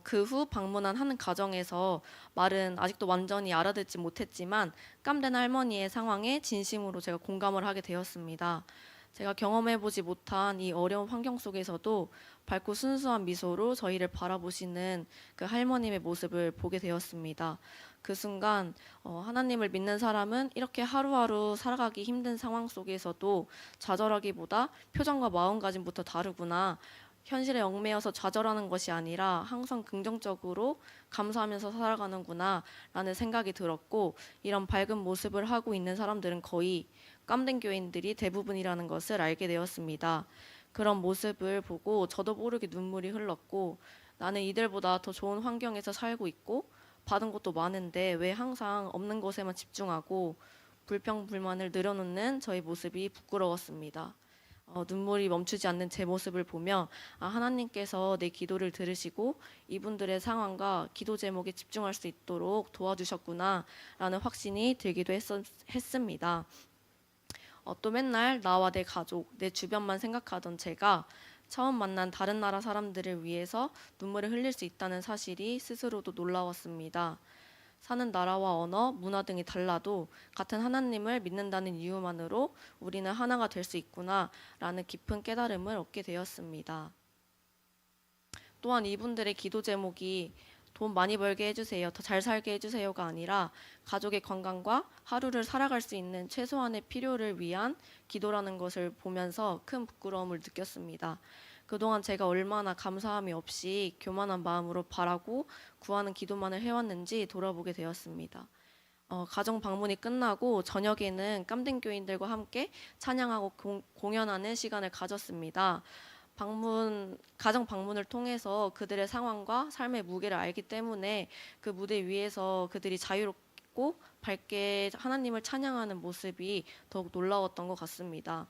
그 후 방문한 한 가정에서 말은 아직도 완전히 알아듣지 못했지만 깜된 할머니의 상황에 진심으로 제가 공감을 하게 되었습니다. 제가 경험해보지 못한 이 어려운 환경 속에서도 밝고 순수한 미소로 저희를 바라보시는 그 할머님의 모습을 보게 되었습니다. 그 순간 하나님을 믿는 사람은 이렇게 하루하루 살아가기 힘든 상황 속에서도 좌절하기보다 표정과 마음가짐부터 다르구나, 현실에 얽매여서 좌절하는 것이 아니라 항상 긍정적으로 감사하면서 살아가는구나 라는 생각이 들었고, 이런 밝은 모습을 하고 있는 사람들은 거의 깜된 교인들이 대부분이라는 것을 알게 되었습니다. 그런 모습을 보고 저도 모르게 눈물이 흘렀고, 나는 이들보다 더 좋은 환경에서 살고 있고 받은 것도 많은데 왜 항상 없는 것에만 집중하고 불평불만을 늘어놓는 저의 모습이 부끄러웠습니다. 눈물이 멈추지 않는 제 모습을 보며 하나님께서 내 기도를 들으시고 이분들의 상황과 기도 제목에 집중할 수 있도록 도와주셨구나라는 확신이 들기도 했습니다. 또 맨날 나와 내 가족, 내 주변만 생각하던 제가 처음 만난 다른 나라 사람들을 위해서 눈물을 흘릴 수 있다는 사실이 스스로도 놀라웠습니다. 사는 나라와 언어, 문화 등이 달라도 같은 하나님을 믿는다는 이유만으로 우리는 하나가 될 수 있구나라는 깊은 깨달음을 얻게 되었습니다. 또한 이분들의 기도 제목이 돈 많이 벌게 해주세요, 더 잘 살게 해주세요가 아니라 가족의 건강과 하루를 살아갈 수 있는 최소한의 필요를 위한 기도라는 것을 보면서 큰 부끄러움을 느꼈습니다. 그동안 제가 얼마나 감사함이 없이 교만한 마음으로 바라고 구하는 기도만을 해왔는지 돌아보게 되었습니다. 가정 방문이 끝나고 저녁에는 깜댕 교인들과 함께 찬양하고 공연하는 시간을 가졌습니다. 가정 방문을 통해서 그들의 상황과 삶의 무게를 알기 때문에 그 무대 위에서 그들이 자유롭고 밝게 하나님을 찬양하는 모습이 더욱 놀라웠던 것 같습니다.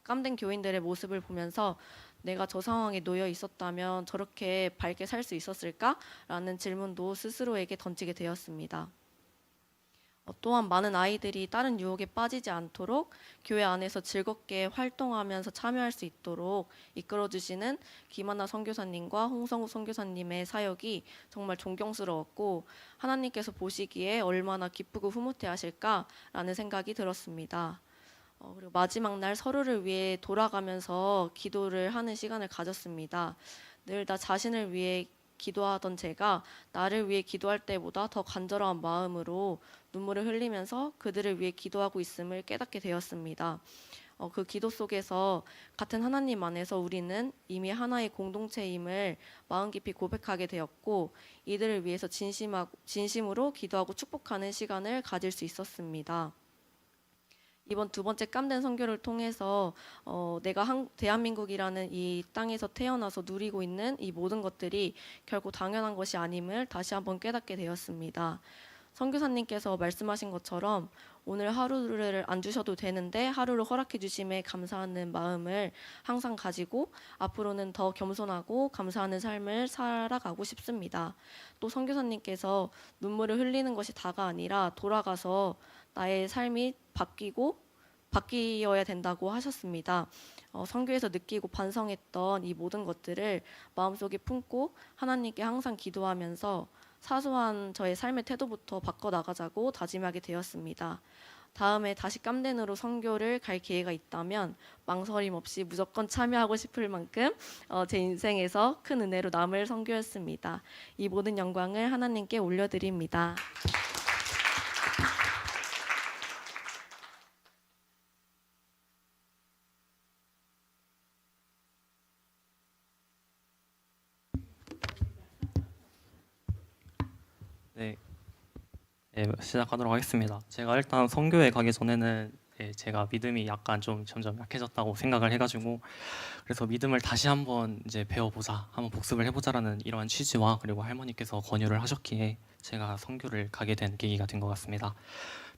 깜댕 교인들의 모습을 보면서 내가 저 상황에 놓여 있었다면 저렇게 밝게 살 수 있었을까라는 질문도 스스로에게 던지게 되었습니다. 또한 많은 아이들이 다른 유혹에 빠지지 않도록 교회 안에서 즐겁게 활동하면서 참여할 수 있도록 이끌어주시는 김하나 선교사님과 홍성우 선교사님의 사역이 정말 존경스러웠고 하나님께서 보시기에 얼마나 기쁘고 흐뭇해하실까라는 생각이 들었습니다. 그리고 마지막 날 서로를 위해 돌아가면서 기도를 하는 시간을 가졌습니다. 늘 나 자신을 위해 기도하던 제가 나를 위해 기도할 때보다 더 간절한 마음으로 눈물을 흘리면서 그들을 위해 기도하고 있음을 깨닫게 되었습니다. 그 기도 속에서 같은 하나님 안에서 우리는 이미 하나의 공동체임을 마음 깊이 고백하게 되었고 이들을 위해서 진심으로 기도하고 축복하는 시간을 가질 수 있었습니다. 이번 두 번째 깜된 선교를 통해서 내가 대한민국이라는 이 땅에서 태어나서 누리고 있는 이 모든 것들이 결코 당연한 것이 아님을 다시 한번 깨닫게 되었습니다. 선교사님께서 말씀하신 것처럼 오늘 하루를 안 주셔도 되는데 하루를 허락해 주심에 감사하는 마음을 항상 가지고 앞으로는 더 겸손하고 감사하는 삶을 살아가고 싶습니다. 또 선교사님께서 눈물을 흘리는 것이 다가 아니라 돌아가서 나의 삶이 바뀌어야 된다고 하셨습니다. 선교에서 느끼고 반성했던 이 모든 것들을 마음속에 품고 하나님께 항상 기도하면서 사소한 저의 삶의 태도부터 바꿔나가자고 다짐하게 되었습니다. 다음에 다시 깜덴으로 선교를 갈 기회가 있다면 망설임 없이 무조건 참여하고 싶을 만큼 제 인생에서 큰 은혜로 남을 선교였습니다. 이 모든 영광을 하나님께 올려드립니다. 시작하도록 하겠습니다. 제가 일단 선교에 가기 전에는 제가 믿음이 약간 좀 점점 약해졌다고 생각을 해가지고 그래서 믿음을 다시 한번 이제 배워보자, 한번 복습을 해보자라는 이러한 취지와 그리고 할머니께서 권유를 하셨기에 제가 선교를 가게 된 계기가 된 것 같습니다.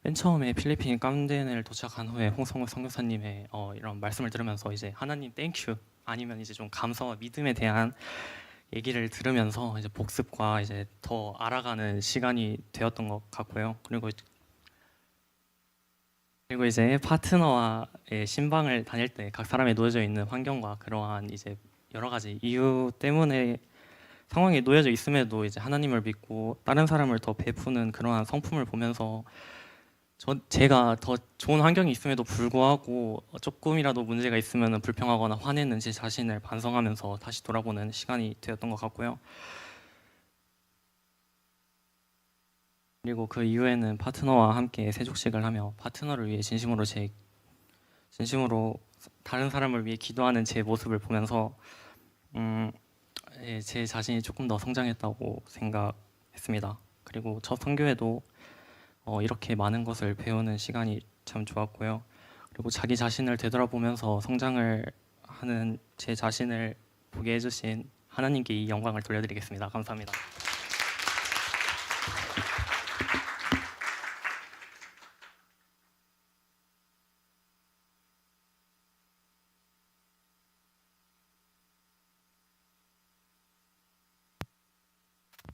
맨 처음에 필리핀 깜덴을 도착한 후에 홍성우 선교사님의 이런 말씀을 들으면서 이제 하나님 땡큐 아니면 이제 좀 감사와 믿음에 대한 얘기를 들으면서 이제 복습과 이제 더 알아가는 시간이 되었던 것 같고요. 그리고 이제 파트너와의 신방을 다닐 때 각 사람이 놓여져 있는 환경과 그러한 이제 여러 가지 이유 때문에 상황에 놓여져 있음에도 이제 하나님을 믿고 다른 사람을 더 베푸는 그러한 성품을 보면서 제가 더 좋은 환경이 있음에도 불구하고 조금이라도 문제가 있으면 불평하거나 화내는 제 자신을 반성하면서 다시 돌아보는 시간이 되었던 것 같고요. 그리고 그 이후에는 파트너와 함께 세족식을 하며 파트너를 위해 진심으로 다른 사람을 위해 기도하는 제 모습을 보면서 제 자신이 조금 더 성장했다고 생각했습니다. 그리고 첫 선교에도 이렇게 많은 것을 배우는 시간이 참 좋았고요. 그리고 자기 자신을 되돌아보면서 성장을 하는 제 자신을 보게 해주신 하나님께 이 영광을 돌려드리겠습니다. 감사합니다.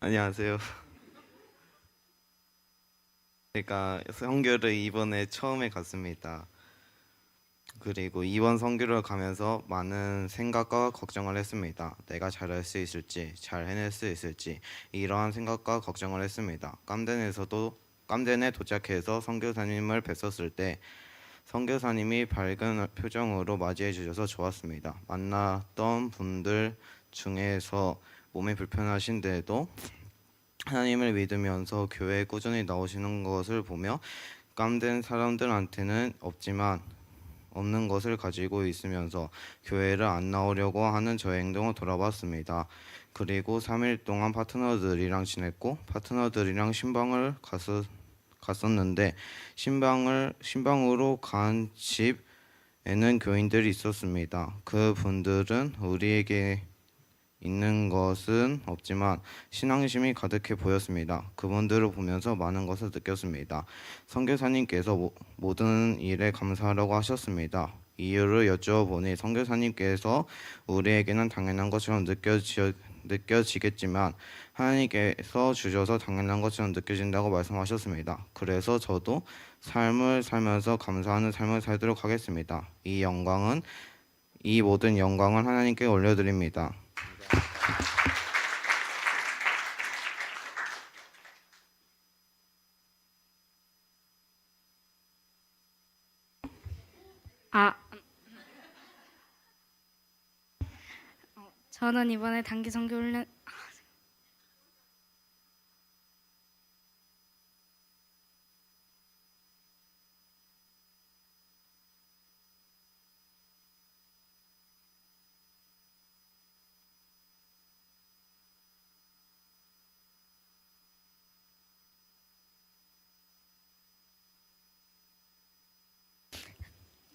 안녕하세요. 제가 선교를 이번에 처음에 갔습니다. 그리고 이번 선교를 가면서 많은 생각과 걱정을 했습니다. 내가 잘할 수 있을지, 잘 해낼 수 있을지 이러한 생각과 걱정을 했습니다. 깜덴에 도착해서 선교사님을 뵀었을 때 선교사님이 밝은 표정으로 맞이해 주셔서 좋았습니다. 만났던 분들 중에서 몸이 불편하신데도 하나님을 믿으면서 교회에 꾸준히 나오시는 것을 보며 깜된 사람들한테는 없는 것을 가지고 있으면서 교회를 안 나오려고 하는 저의 행동을 돌아봤습니다. 그리고 3일 동안 파트너들이랑 지냈고 파트너들이랑 신방을 갔었는데 신방으로 간 집에는 교인들이 있었습니다. 그 분들은 우리에게 있는 것은 없지만 신앙심이 가득해 보였습니다. 그분들을 보면서 많은 것을 느꼈습니다. 선교사님께서 모든 일에 감사하라고 하셨습니다. 이유를 여쭈어보니 선교사님께서 우리에게는 당연한 것처럼 느껴지겠지만 하나님께서 주셔서 당연한 것처럼 느껴진다고 말씀하셨습니다. 그래서 저도 삶을 살면서 감사하는 삶을 살도록 하겠습니다. 이 모든 영광을 하나님께 올려드립니다. 저는 이번에 단기 선교 훈련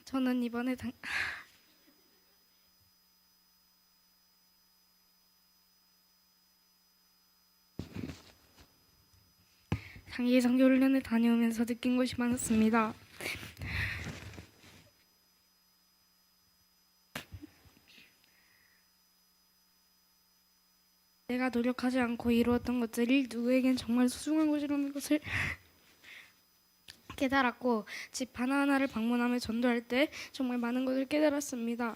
저는 이번에 단기 선교 훈련을 다녀오면서 느낀 것이 많았습니다. 내가 노력하지 않고 이루었던 것들이 누구에겐 정말 소중한 것이라는 것을 깨달았고 집 하나하나를 방문하며 전도할 때 정말 많은 것을 깨달았습니다.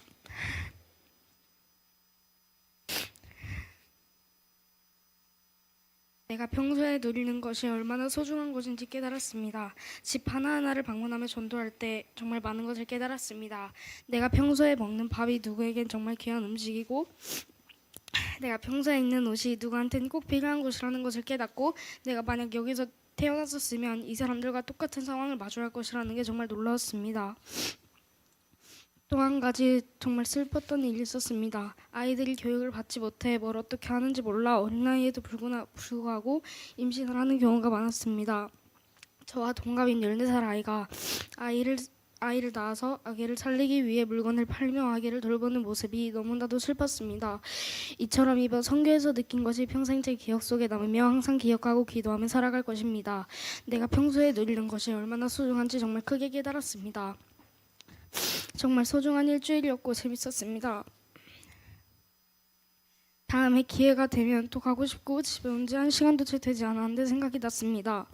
내가 평소에 누리는 것이 얼마나 소중한 것인지 깨달았습니다. 집 하나하나를 방문하며 전도할 때 정말 많은 것을 깨달았습니다. 내가 평소에 먹는 밥이 누구에겐 정말 귀한 음식이고 내가 평소에 입는 옷이 누구한테는 꼭 필요한 것이라는 것을 깨닫고 내가 만약 여기서 태어났었으면 이 사람들과 똑같은 상황을 마주할 것이라는 게 정말 놀라웠습니다. 또 한 가지 정말 슬펐던 일이 있었습니다. 아이들이 교육을 받지 못해 뭘 어떻게 하는지 몰라 어린 나이에도 불구하고 임신을 하는 경우가 많았습니다. 저와 동갑인 14살 아이가 아이를 낳아서 아기를 살리기 위해 물건을 팔며 아기를 돌보는 모습이 너무나도 슬펐습니다. 이처럼 이번 선교에서 느낀 것이 평생 제 기억 속에 남으며 항상 기억하고 기도하며 살아갈 것입니다. 내가 평소에 누리는 것이 얼마나 소중한지 정말 크게 깨달았습니다. 정말 소중한 일주일이었고 재밌었습니다. 다음에 기회가 되면 또 가고 싶고 집에 온 지 1시간도 채 되지 않았는데 생각이 났습니다.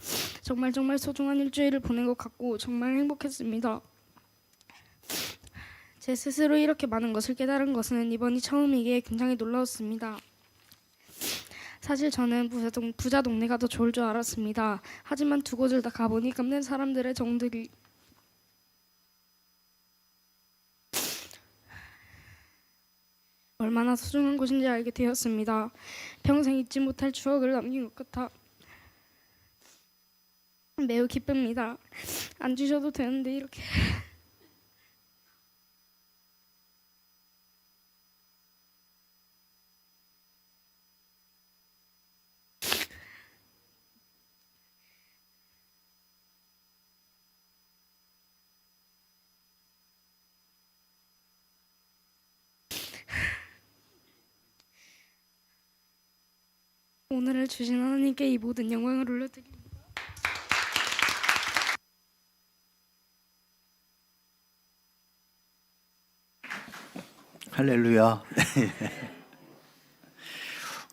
정말 소중한 일주일을 보낸 것 같고 정말 행복했습니다. 제 스스로 이렇게 많은 것을 깨달은 것은 이번이 처음이기에 굉장히 놀라웠습니다. 사실 저는 부자 동네가 더 좋을 줄 알았습니다. 하지만 두 곳을 다 가보니 깜낸 사람들의 정들이 얼마나 소중한 곳인지 알게 되었습니다. 평생 잊지 못할 추억을 남긴 것 같아 매우 기쁩니다. 안 주셔도 되는데 이렇게 오늘을 주신 하나님께 이 모든 영광을 올려드립니다. 할렐루야.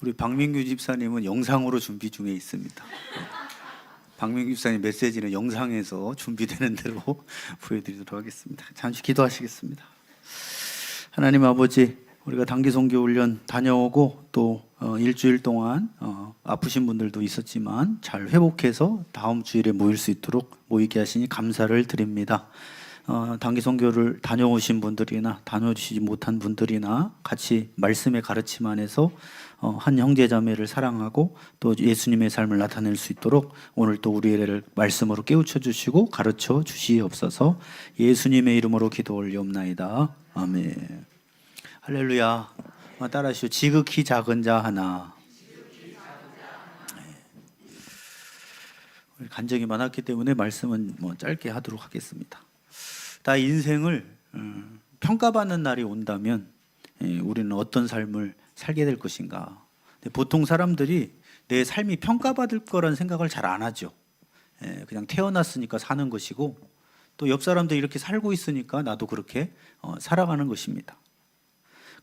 우리 박민규 집사님은 영상으로 준비 중에 있습니다. 박민규 집사님 메시지는 영상에서 준비되는 대로 보여드리도록 하겠습니다. 잠시 기도하시겠습니다. 하나님 아버지, 우리가 단기 선교 훈련 다녀오고 또 일주일 동안 아프신 분들도 있었지만 잘 회복해서 다음 주일에 모일 수 있도록 모이게 하시니 감사를 드립니다. 단기 선교를 다녀오신 분들이나 다녀오시지 못한 분들이나 같이 말씀의 가르침 안에서 한 형제자매를 사랑하고 또 예수님의 삶을 나타낼 수 있도록 오늘 또 우리를 말씀으로 깨우쳐 주시고 가르쳐 주시옵소서. 예수님의 이름으로 기도 올리옵나이다. 아멘. 할렐루야. 따라하시오. 지극히 작은 자 하나. 간증이 많았기 때문에 말씀은 짧게 하도록 하겠습니다. 다 인생을 평가받는 날이 온다면 우리는 어떤 삶을 살게 될 것인가. 보통 사람들이 내 삶이 평가받을 거라는 생각을 잘 안 하죠. 그냥 태어났으니까 사는 것이고 또 옆 사람들이 이렇게 살고 있으니까 나도 그렇게 살아가는 것입니다.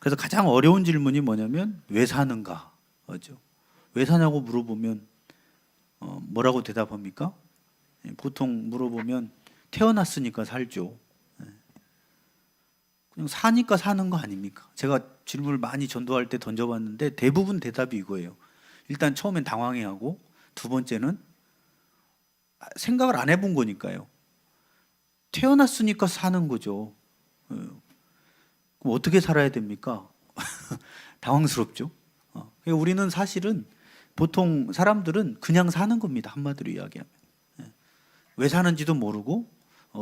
그래서 가장 어려운 질문이 뭐냐면 왜 사는가? 그죠? 왜 사냐고 물어보면 뭐라고 대답합니까? 보통 물어보면 태어났으니까 살죠. 그냥 사니까 사는 거 아닙니까? 제가 질문을 많이 전도할 때 던져봤는데 대부분 대답이 이거예요. 일단 처음엔 당황해하고 두 번째는 생각을 안 해본 거니까요. 태어났으니까 사는 거죠. 그럼 어떻게 살아야 됩니까? 당황스럽죠. 우리는 사실은 보통 사람들은 그냥 사는 겁니다. 한마디로 이야기하면. 왜 사는지도 모르고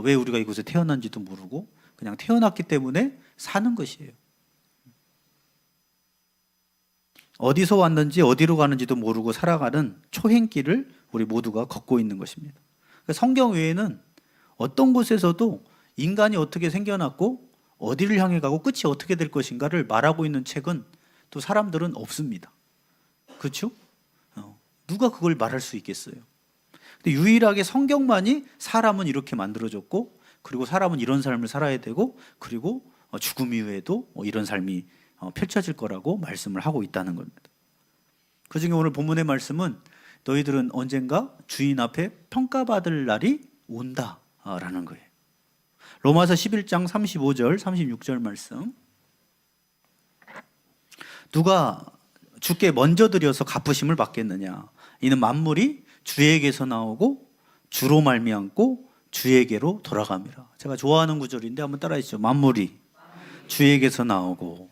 왜 우리가 이곳에 태어난지도 모르고 그냥 태어났기 때문에 사는 것이에요. 어디서 왔는지 어디로 가는지도 모르고 살아가는 초행길을 우리 모두가 걷고 있는 것입니다. 성경 외에는 어떤 곳에서도 인간이 어떻게 생겨났고 어디를 향해 가고 끝이 어떻게 될 것인가를 말하고 있는 책은 또 사람들은 없습니다. 그렇죠? 누가 그걸 말할 수 있겠어요? 근데 유일하게 성경만이 사람은 이렇게 만들어졌고 그리고 사람은 이런 삶을 살아야 되고 그리고 죽음 이후에도 이런 삶이 펼쳐질 거라고 말씀을 하고 있다는 겁니다. 그중에 오늘 본문의 말씀은 너희들은 언젠가 주인 앞에 평가받을 날이 온다라는 거예요. 로마서 11장 35절 36절 말씀. 누가 주께 먼저 드려서 갚으심을 받겠느냐? 이는 만물이 주에게서 나오고 주로 말미암고 주에게로 돌아갑니다. 제가 좋아하는 구절인데 한번 따라하시죠. 만물이 주에게서 나오고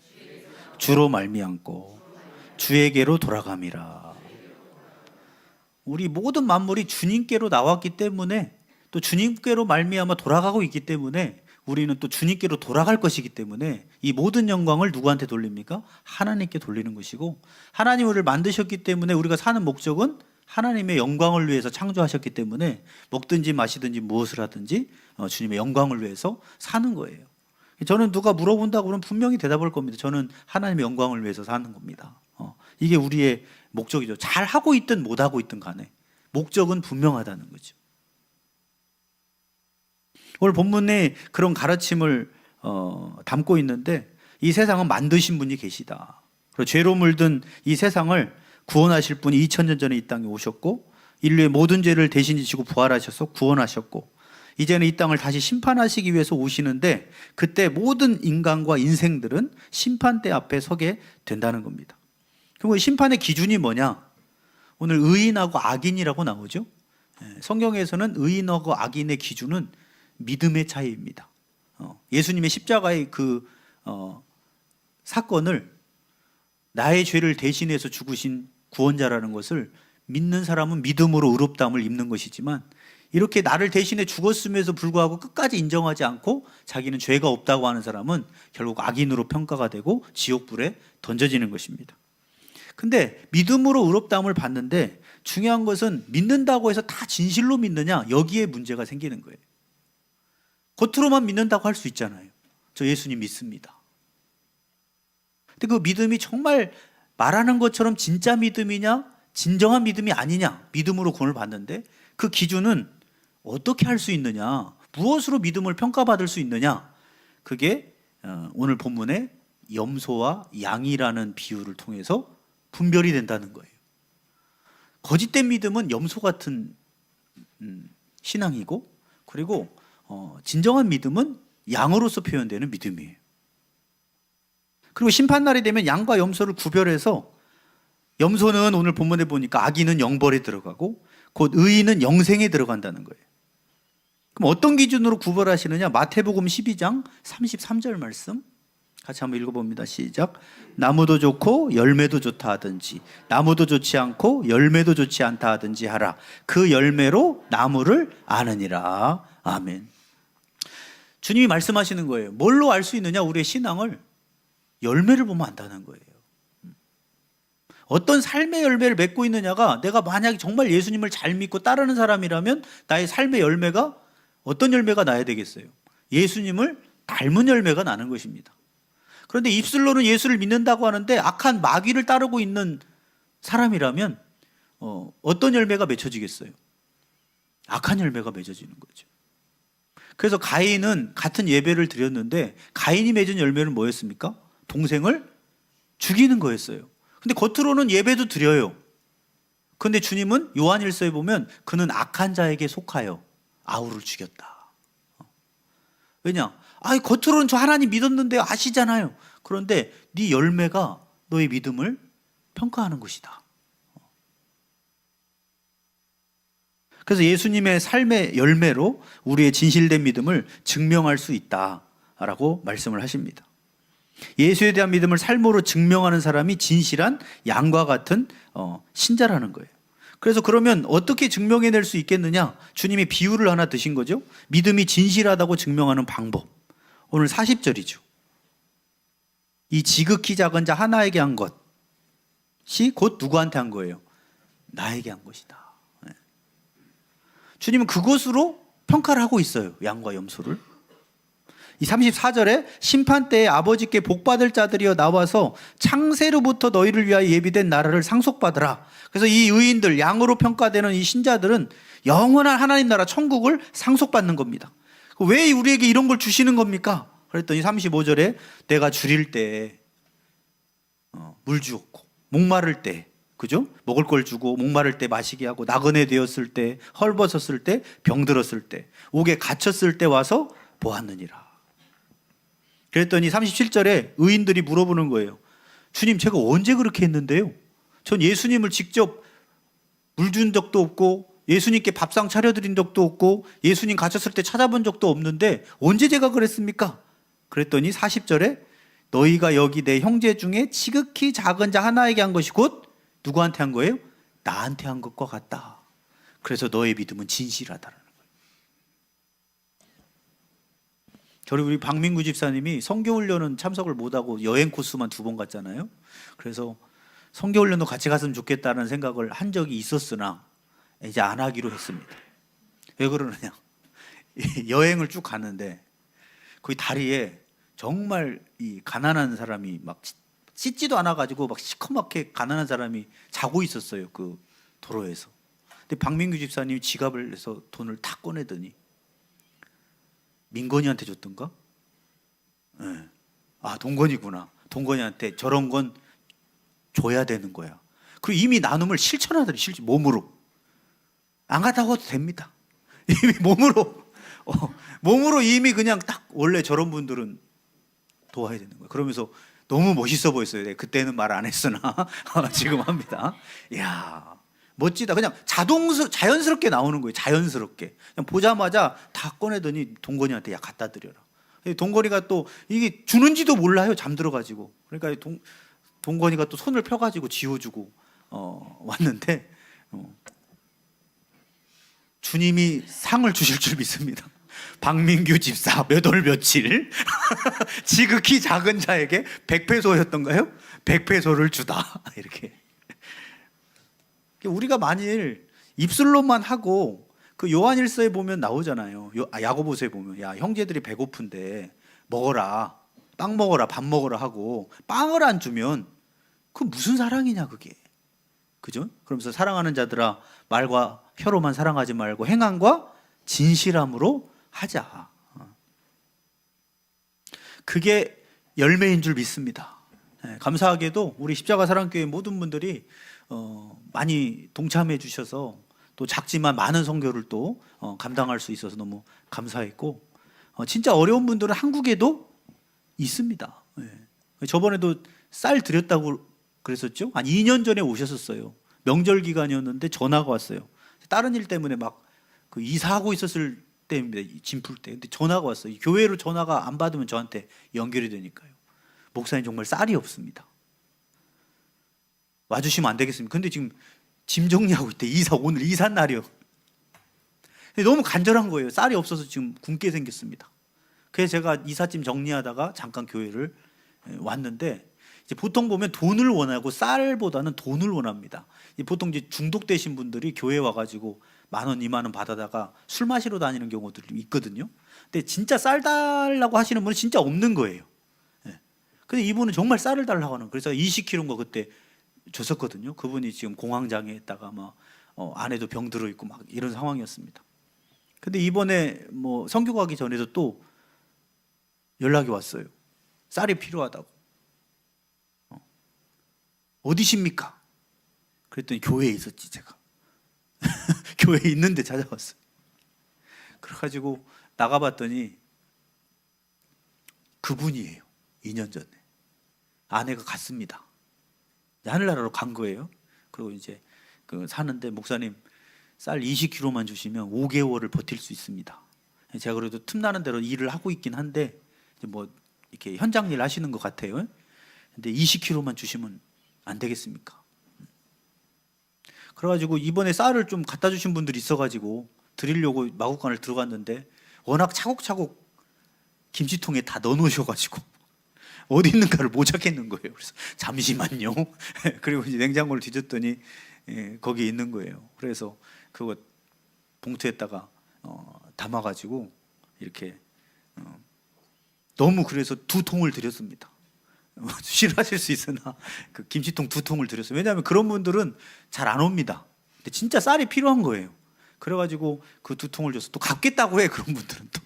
주로 말미암고 주에게로 돌아갑니다. 우리 모든 만물이 주님께로 나왔기 때문에 또 주님께로 말미암아 돌아가고 있기 때문에 우리는 또 주님께로 돌아갈 것이기 때문에 이 모든 영광을 누구한테 돌립니까? 하나님께 돌리는 것이고 하나님 우리를 만드셨기 때문에 우리가 사는 목적은 하나님의 영광을 위해서 창조하셨기 때문에 먹든지 마시든지 무엇을 하든지 주님의 영광을 위해서 사는 거예요. 저는 누가 물어본다고 그러면 분명히 대답할 겁니다. 저는 하나님의 영광을 위해서 사는 겁니다. 이게 우리의 목적이죠. 잘 하고 있든 못 하고 있든 간에 목적은 분명하다는 거죠. 오늘 본문에 그런 가르침을 담고 있는데 이 세상은 만드신 분이 계시다. 그리고 죄로 물든 이 세상을 구원하실 분이 2000년 전에 이 땅에 오셨고 인류의 모든 죄를 대신 지시고 부활하셔서 구원하셨고 이제는 이 땅을 다시 심판하시기 위해서 오시는데 그때 모든 인간과 인생들은 심판대 앞에 서게 된다는 겁니다. 그럼 심판의 기준이 뭐냐? 오늘 의인하고 악인이라고 나오죠. 성경에서는 의인하고 악인의 기준은 믿음의 차이입니다. 예수님의 십자가의 그 사건을 나의 죄를 대신해서 죽으신 구원자라는 것을 믿는 사람은 믿음으로 의롭다함을 입는 것이지만 이렇게 나를 대신해 죽었음에도 불구하고 끝까지 인정하지 않고 자기는 죄가 없다고 하는 사람은 결국 악인으로 평가가 되고 지옥불에 던져지는 것입니다. 근데 믿음으로 의롭다함을 받는데 중요한 것은 믿는다고 해서 다 진실로 믿느냐 여기에 문제가 생기는 거예요. 겉으로만 믿는다고 할 수 있잖아요. 저 예수님 믿습니다. 근데 그 믿음이 정말 말하는 것처럼 진짜 믿음이냐 진정한 믿음이 아니냐 믿음으로 구원을 받는데 그 기준은 어떻게 할 수 있느냐 무엇으로 믿음을 평가받을 수 있느냐 그게 오늘 본문의 염소와 양이라는 비유를 통해서 분별이 된다는 거예요. 거짓된 믿음은 염소 같은 신앙이고, 그리고 진정한 믿음은 양으로서 표현되는 믿음이에요. 그리고 심판날이 되면 양과 염소를 구별해서, 염소는 오늘 본문에 보니까 악인은 영벌에 들어가고 곧 의인은 영생에 들어간다는 거예요. 그럼 어떤 기준으로 구별하시느냐? 마태복음 12장 33절 말씀 같이 한번 읽어봅니다. 시작. 나무도 좋고 열매도 좋다 하든지 나무도 좋지 않고 열매도 좋지 않다 하든지 하라. 그 열매로 나무를 아느니라. 아멘. 주님이 말씀하시는 거예요. 뭘로 알 수 있느냐? 우리의 신앙을 열매를 보면 안다는 거예요. 어떤 삶의 열매를 맺고 있느냐가, 내가 만약에 정말 예수님을 잘 믿고 따르는 사람이라면 나의 삶의 열매가 어떤 열매가 나야 되겠어요? 예수님을 닮은 열매가 나는 것입니다. 그런데 입술로는 예수를 믿는다고 하는데 악한 마귀를 따르고 있는 사람이라면 어떤 열매가 맺혀지겠어요? 악한 열매가 맺어지는 거죠. 그래서 가인은 같은 예배를 드렸는데 가인이 맺은 열매는 뭐였습니까? 동생을 죽이는 거였어요. 근데 겉으로는 예배도 드려요. 그런데 주님은 요한일서에 보면 그는 악한 자에게 속하여 아우를 죽였다. 왜냐? 겉으로는 저 하나님 믿었는데 아시잖아요. 그런데 네 열매가 너의 믿음을 평가하는 것이다. 그래서 예수님의 삶의 열매로 우리의 진실된 믿음을 증명할 수 있다라고 말씀을 하십니다. 예수에 대한 믿음을 삶으로 증명하는 사람이 진실한 양과 같은 신자라는 거예요. 그래서 그러면 어떻게 증명해낼 수 있겠느냐? 주님이 비유를 하나 드신 거죠. 믿음이 진실하다고 증명하는 방법. 오늘 40절이죠. 이 지극히 작은 자 하나에게 한 것이 곧 누구한테 한 거예요? 나에게 한 것이다. 주님은 그것으로 평가를 하고 있어요. 양과 염소를. 이 34절에 심판 때에 아버지께 복받을 자들이여 나와서 창세로부터 너희를 위하여 예비된 나라를 상속받으라. 그래서 이 의인들, 양으로 평가되는 이 신자들은 영원한 하나님 나라 천국을 상속받는 겁니다. 왜 우리에게 이런 걸 주시는 겁니까? 그랬더니 35절에 내가 줄일 때 물 주었고, 목마를 때, 그죠? 먹을 걸 주고, 목마를 때 마시게 하고, 나그네 되었을 때, 헐벗었을 때, 병들었을 때, 옥에 갇혔을 때 와서 보았느니라. 그랬더니 37절에 의인들이 물어보는 거예요. 주님, 제가 언제 그렇게 했는데요? 전 예수님을 직접 물 준 적도 없고, 예수님께 밥상 차려드린 적도 없고, 예수님 갇혔을 때 찾아본 적도 없는데 언제 제가 그랬습니까? 그랬더니 40절에 너희가 여기 내 형제 중에 지극히 작은 자 하나에게 한 것이 곧 누구한테 한 거예요? 나한테 한 것과 같다. 그래서 너의 믿음은 진실하다라는 거예요. 저희 우리 박민구 집사님이 성교훈련은 참석을 못하고 여행 코스만 2번 갔잖아요. 그래서 성교훈련도 같이 갔으면 좋겠다는 생각을 한 적이 있었으나 이제 안 하기로 했습니다. 왜 그러느냐? 여행을 쭉 갔는데 거기 다리에 정말 이 가난한 사람이 막 씻지도 않아가지고 막 시커멓게 가난한 사람이 자고 있었어요. 그 도로에서. 근데 박민규 집사님이 지갑을 해서 돈을 다 꺼내더니 민건이한테 줬던가? 네. 아, 동건이구나. 동건이한테 저런 건 줘야 되는 거야. 그리고 이미 나눔을 실천하더니 몸으로. 안 갔다 와도 됩니다. 이미 몸으로 이미 그냥 딱 원래 저런 분들은 도와야 되는 거예요. 그러면서 너무 멋있어 보였어요. 그때는 말 안 했으나 지금 합니다. 이야, 멋지다. 그냥 자연스럽게 나오는 거예요. 자연스럽게. 그냥 보자마자 다 꺼내더니 동건이한테 야 갖다 드려라. 동건이가 또 이게 주는지도 몰라요. 잠들어가지고. 그러니까 동건이가 또 손을 펴가지고 지워주고 왔는데 주님이 상을 주실 줄 믿습니다. 박민규 집사 몇 월 며칠 지극히 작은 자에게 100페소였던가요? 100페소를 주다. 이렇게. 우리가 만일 입술로만 하고 그 요한일서에 보면 나오잖아요. 야고보서에 보면 야 형제들이 배고픈데 먹어라. 빵 먹어라. 밥 먹어라 하고 빵을 안 주면 그 무슨 사랑이냐 그게. 그죠? 그러면서 사랑하는 자들아 말과 혀로만 사랑하지 말고 행함과 진실함으로 하자. 그게 열매인 줄 믿습니다. 감사하게도 우리 십자가 사랑교회 모든 분들이 많이 동참해 주셔서 또 작지만 많은 선교를 또 감당할 수 있어서 너무 감사했고, 진짜 어려운 분들은 한국에도 있습니다. 저번에도 쌀 드렸다고 그랬었죠. 한 2년 전에 오셨었어요. 명절 기간이었는데 전화가 왔어요. 다른 일 때문에 막 그 이사하고 있었을 때입니다. 짐 풀 때. 근데 전화가 왔어요. 교회로 전화가 안 받으면 저한테 연결이 되니까요. 목사님 정말 쌀이 없습니다. 와주시면 안 되겠습니까? 근데 지금 짐 정리하고 있대. 오늘 이사 날이요. 근데 너무 간절한 거예요. 쌀이 없어서 지금 굶게 생겼습니다. 그래서 제가 이삿짐 정리하다가 잠깐 교회를 왔는데, 이제 보통 보면 돈을 원하고 쌀보다는 돈을 원합니다. 보통 이제 중독되신 분들이 교회 와가지고 10,000원, 20,000원 받아다가 술 마시러 다니는 경우들이 있거든요. 근데 진짜 쌀 달라고 하시는 분은 진짜 없는 거예요. 근데 이분은 정말 쌀을 달라고 하는 거예요. 그래서 20kg인가 그때 줬었거든요. 그분이 지금 공황장애 했다가 막 안에도 병 들어 있고 막 이런 상황이었습니다. 근데 이번에 뭐 선교 가기 전에도 또 연락이 왔어요. 쌀이 필요하다고. 어디십니까? 그랬더니 교회에 있었지, 제가. 교회에 있는데 찾아왔어요. 그래가지고 나가봤더니 그분이에요. 2년 전에 아내가 갔습니다. 하늘나라로 간 거예요. 그리고 이제 사는데, 목사님 쌀 20kg만 주시면 5개월을 버틸 수 있습니다. 제가 그래도 틈나는 대로 일을 하고 있긴 한데 이제 뭐 이렇게 현장 일 하시는 것 같아요. 근데 20kg만 주시면 안 되겠습니까? 그래가지고 이번에 쌀을 좀 갖다 주신 분들이 있어가지고 드리려고 마구간을 들어갔는데, 워낙 차곡차곡 김치통에 다 넣어놓으셔가지고 어디 있는가를 못 찾겠는 거예요. 그래서 잠시만요. 그리고 이제 냉장고를 뒤졌더니 거기에 있는 거예요. 그래서 그거 봉투에다가 담아가지고 이렇게 너무, 그래서 2통을 드렸습니다. 싫어하실 수 있으나 그 김치통 2통을 드렸어요. 왜냐하면 그런 분들은 잘 안 옵니다. 근데 진짜 쌀이 필요한 거예요. 그래가지고 그 2통을 줘서 또 갚겠다고 해. 그런 분들은 또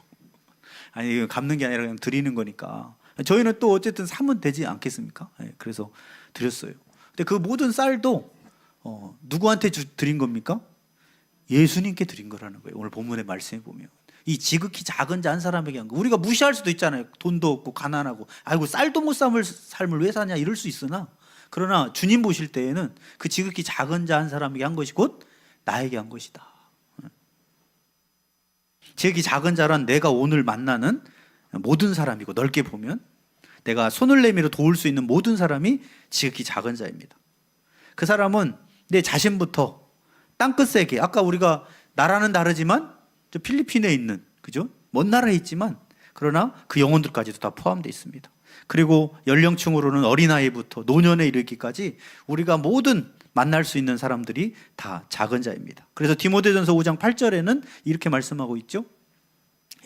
아니, 갚는 게 아니라 그냥 드리는 거니까. 저희는 또 어쨌든 사면 되지 않겠습니까? 그래서 드렸어요. 근데 그 모든 쌀도 누구한테 드린 겁니까? 예수님께 드린 거라는 거예요. 오늘 본문의 말씀에 보면 이 지극히 작은 자 한 사람에게 한 거. 우리가 무시할 수도 있잖아요. 돈도 없고 가난하고, 아이고 쌀도 못 삼을 삶을 왜 사냐 이럴 수 있으나, 그러나 주님 보실 때에는 그 지극히 작은 자 한 사람에게 한 것이 곧 나에게 한 것이다. 지극히 작은 자란 내가 오늘 만나는 모든 사람이고, 넓게 보면 내가 손을 내밀어 도울 수 있는 모든 사람이 지극히 작은 자입니다. 그 사람은 내 자신부터 땅끝세계, 아까 우리가 나라는 다르지만 저 필리핀에 있는, 그죠? 먼 나라에 있지만 그러나 그 영혼들까지도 다 포함되어 있습니다. 그리고 연령층으로는 어린아이부터 노년에 이르기까지 우리가 모든 만날 수 있는 사람들이 다 작은 자입니다. 그래서 디모데전서 5장 8절에는 이렇게 말씀하고 있죠.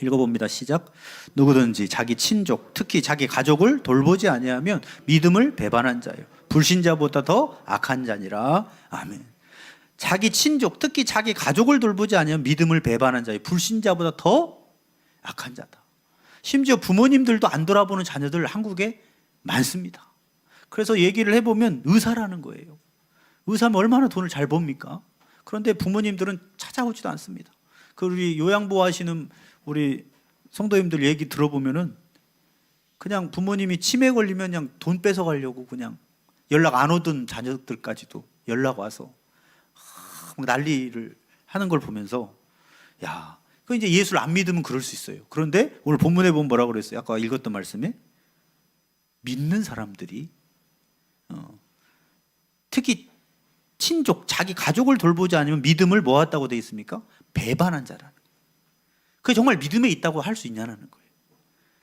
읽어봅니다. 시작. 누구든지 자기 친족, 특히 자기 가족을 돌보지 아니하면 믿음을 배반한 자요, 불신자보다 더 악한 자니라. 아멘. 자기 친족, 특히 자기 가족을 돌보지 아니하면 믿음을 배반한 자요, 불신자보다 더 악한 자다. 심지어 부모님들도 안 돌아보는 자녀들 한국에 많습니다. 그래서 얘기를 해보면 의사라는 거예요. 의사면 얼마나 돈을 잘 법니까? 그런데 부모님들은 찾아오지도 않습니다. 그 우리 요양보 하시는 우리 성도님들 얘기 들어보면은 그냥 부모님이 치매 걸리면 그냥 돈 뺏어 가려고 그냥 연락 안 오던 자녀들까지도 연락 와서 난리를 하는 걸 보면서, 야, 그 이제 예수를 안 믿으면 그럴 수 있어요. 그런데 오늘 본문에 보면 뭐라고 그랬어요? 아까 읽었던 말씀에 믿는 사람들이 특히 친족, 자기 가족을 돌보지 않으면 믿음을 뭐 했다고 되어 있습니까? 배반한 자라는. 그게 정말 믿음에 있다고 할 수 있냐는 거예요.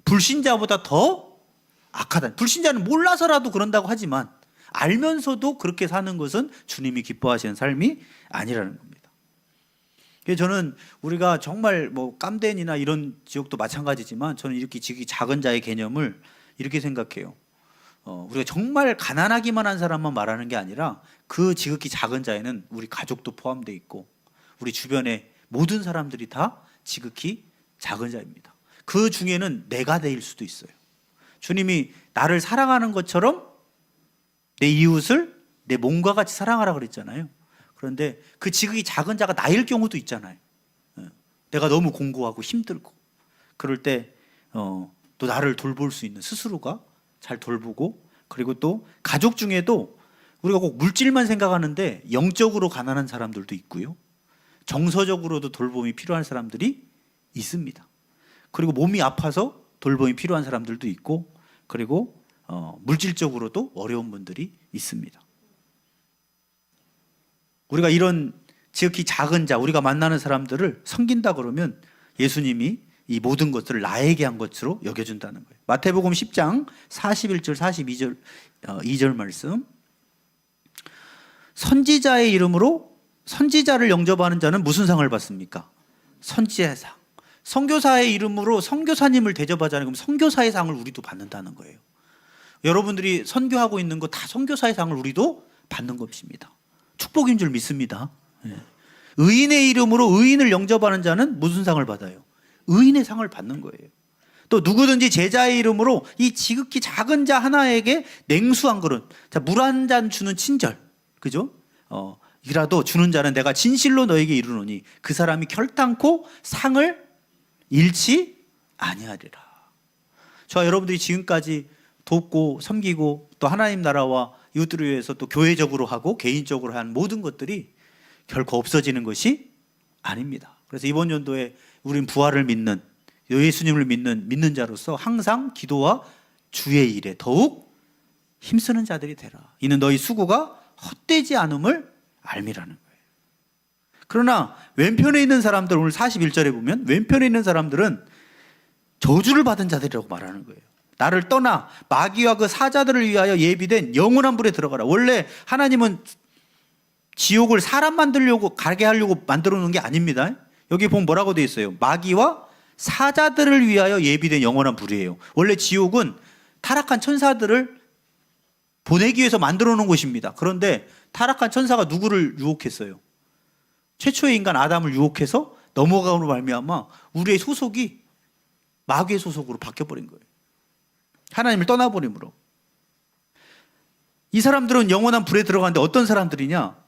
불신자보다 더 악하다. 불신자는 몰라서라도 그런다고 하지만 알면서도 그렇게 사는 것은 주님이 기뻐하시는 삶이 아니라는 겁니다. 그래서 저는 우리가 정말 뭐 깜덴이나 이런 지역도 마찬가지지만 저는 이렇게 지극히 작은 자의 개념을 이렇게 생각해요. 우리가 정말 가난하기만 한 사람만 말하는 게 아니라 그 지극히 작은 자에는 우리 가족도 포함되어 있고 우리 주변의 모든 사람들이 다 지극히 작은 자입니다. 그 중에는 내가 내일 수도 있어요. 주님이 나를 사랑하는 것처럼 내 이웃을 내 몸과 같이 사랑하라 그랬잖아요. 그런데 그 지극히 작은 자가 나일 경우도 있잖아요. 내가 너무 공고하고 힘들고 그럴 때 또 나를 돌볼 수 있는 스스로가 잘 돌보고, 그리고 또 가족 중에도 우리가 꼭 물질만 생각하는데 영적으로 가난한 사람들도 있고요. 정서적으로도 돌봄이 필요한 사람들이 있습니다. 그리고 몸이 아파서 돌봄이 필요한 사람들도 있고, 그리고 물질적으로도 어려운 분들이 있습니다. 우리가 이런 지극히 작은 자, 우리가 만나는 사람들을 섬긴다 그러면 예수님이 이 모든 것들을 나에게 한 것으로 여겨준다는 거예요. 마태복음 10장 41절 42절 2절 말씀. 선지자의 이름으로 선지자를 영접하는 자는 무슨 상을 받습니까? 선지자의 상. 선교사의 이름으로 선교사님을 대접하잖아요. 그럼 선교사의 상을 우리도 받는다는 거예요. 여러분들이 선교하고 있는 거 다 선교사의 상을 우리도 받는 것입니다. 축복인 줄 믿습니다. 의인의 이름으로 의인을 영접하는 자는 무슨 상을 받아요? 의인의 상을 받는 거예요. 또 누구든지 제자의 이름으로 이 지극히 작은 자 하나에게 냉수 한 그릇, 물 한 잔 주는 친절, 그죠? 이라도 주는 자는 내가 진실로 너에게 이르노니 그 사람이 결단코 상을 잃지 아니하리라. 저와 여러분들이 지금까지 돕고 섬기고 또 하나님 나라와 이웃들을 위해서 또 교회적으로 하고 개인적으로 한 모든 것들이 결코 없어지는 것이 아닙니다. 그래서 이번 연도에 우린 부활을 믿는, 예수님을 믿는 자로서 항상 기도와 주의 일에 더욱 힘쓰는 자들이 되라. 이는 너희 수고가 헛되지 않음을 알미라는 거예요. 그러나 왼편에 있는 사람들, 오늘 41절에 보면 왼편에 있는 사람들은 저주를 받은 자들이라고 말하는 거예요. 나를 떠나 마귀와 그 사자들을 위하여 예비된 영원한 불에 들어가라. 원래 하나님은 지옥을 사람 만들려고 가게 하려고 만들어 놓은 게 아닙니다. 여기 보면 뭐라고 되어 있어요? 마귀와 사자들을 위하여 예비된 영원한 불이에요. 원래 지옥은 타락한 천사들을 보내기 위해서 만들어 놓은 곳입니다. 그런데 타락한 천사가 누구를 유혹했어요? 최초의 인간 아담을 유혹해서 넘어가므로 말미암아 우리의 소속이 마귀의 소속으로 바뀌어버린 거예요. 하나님을 떠나버림으로. 이 사람들은 영원한 불에 들어가는데 어떤 사람들이냐?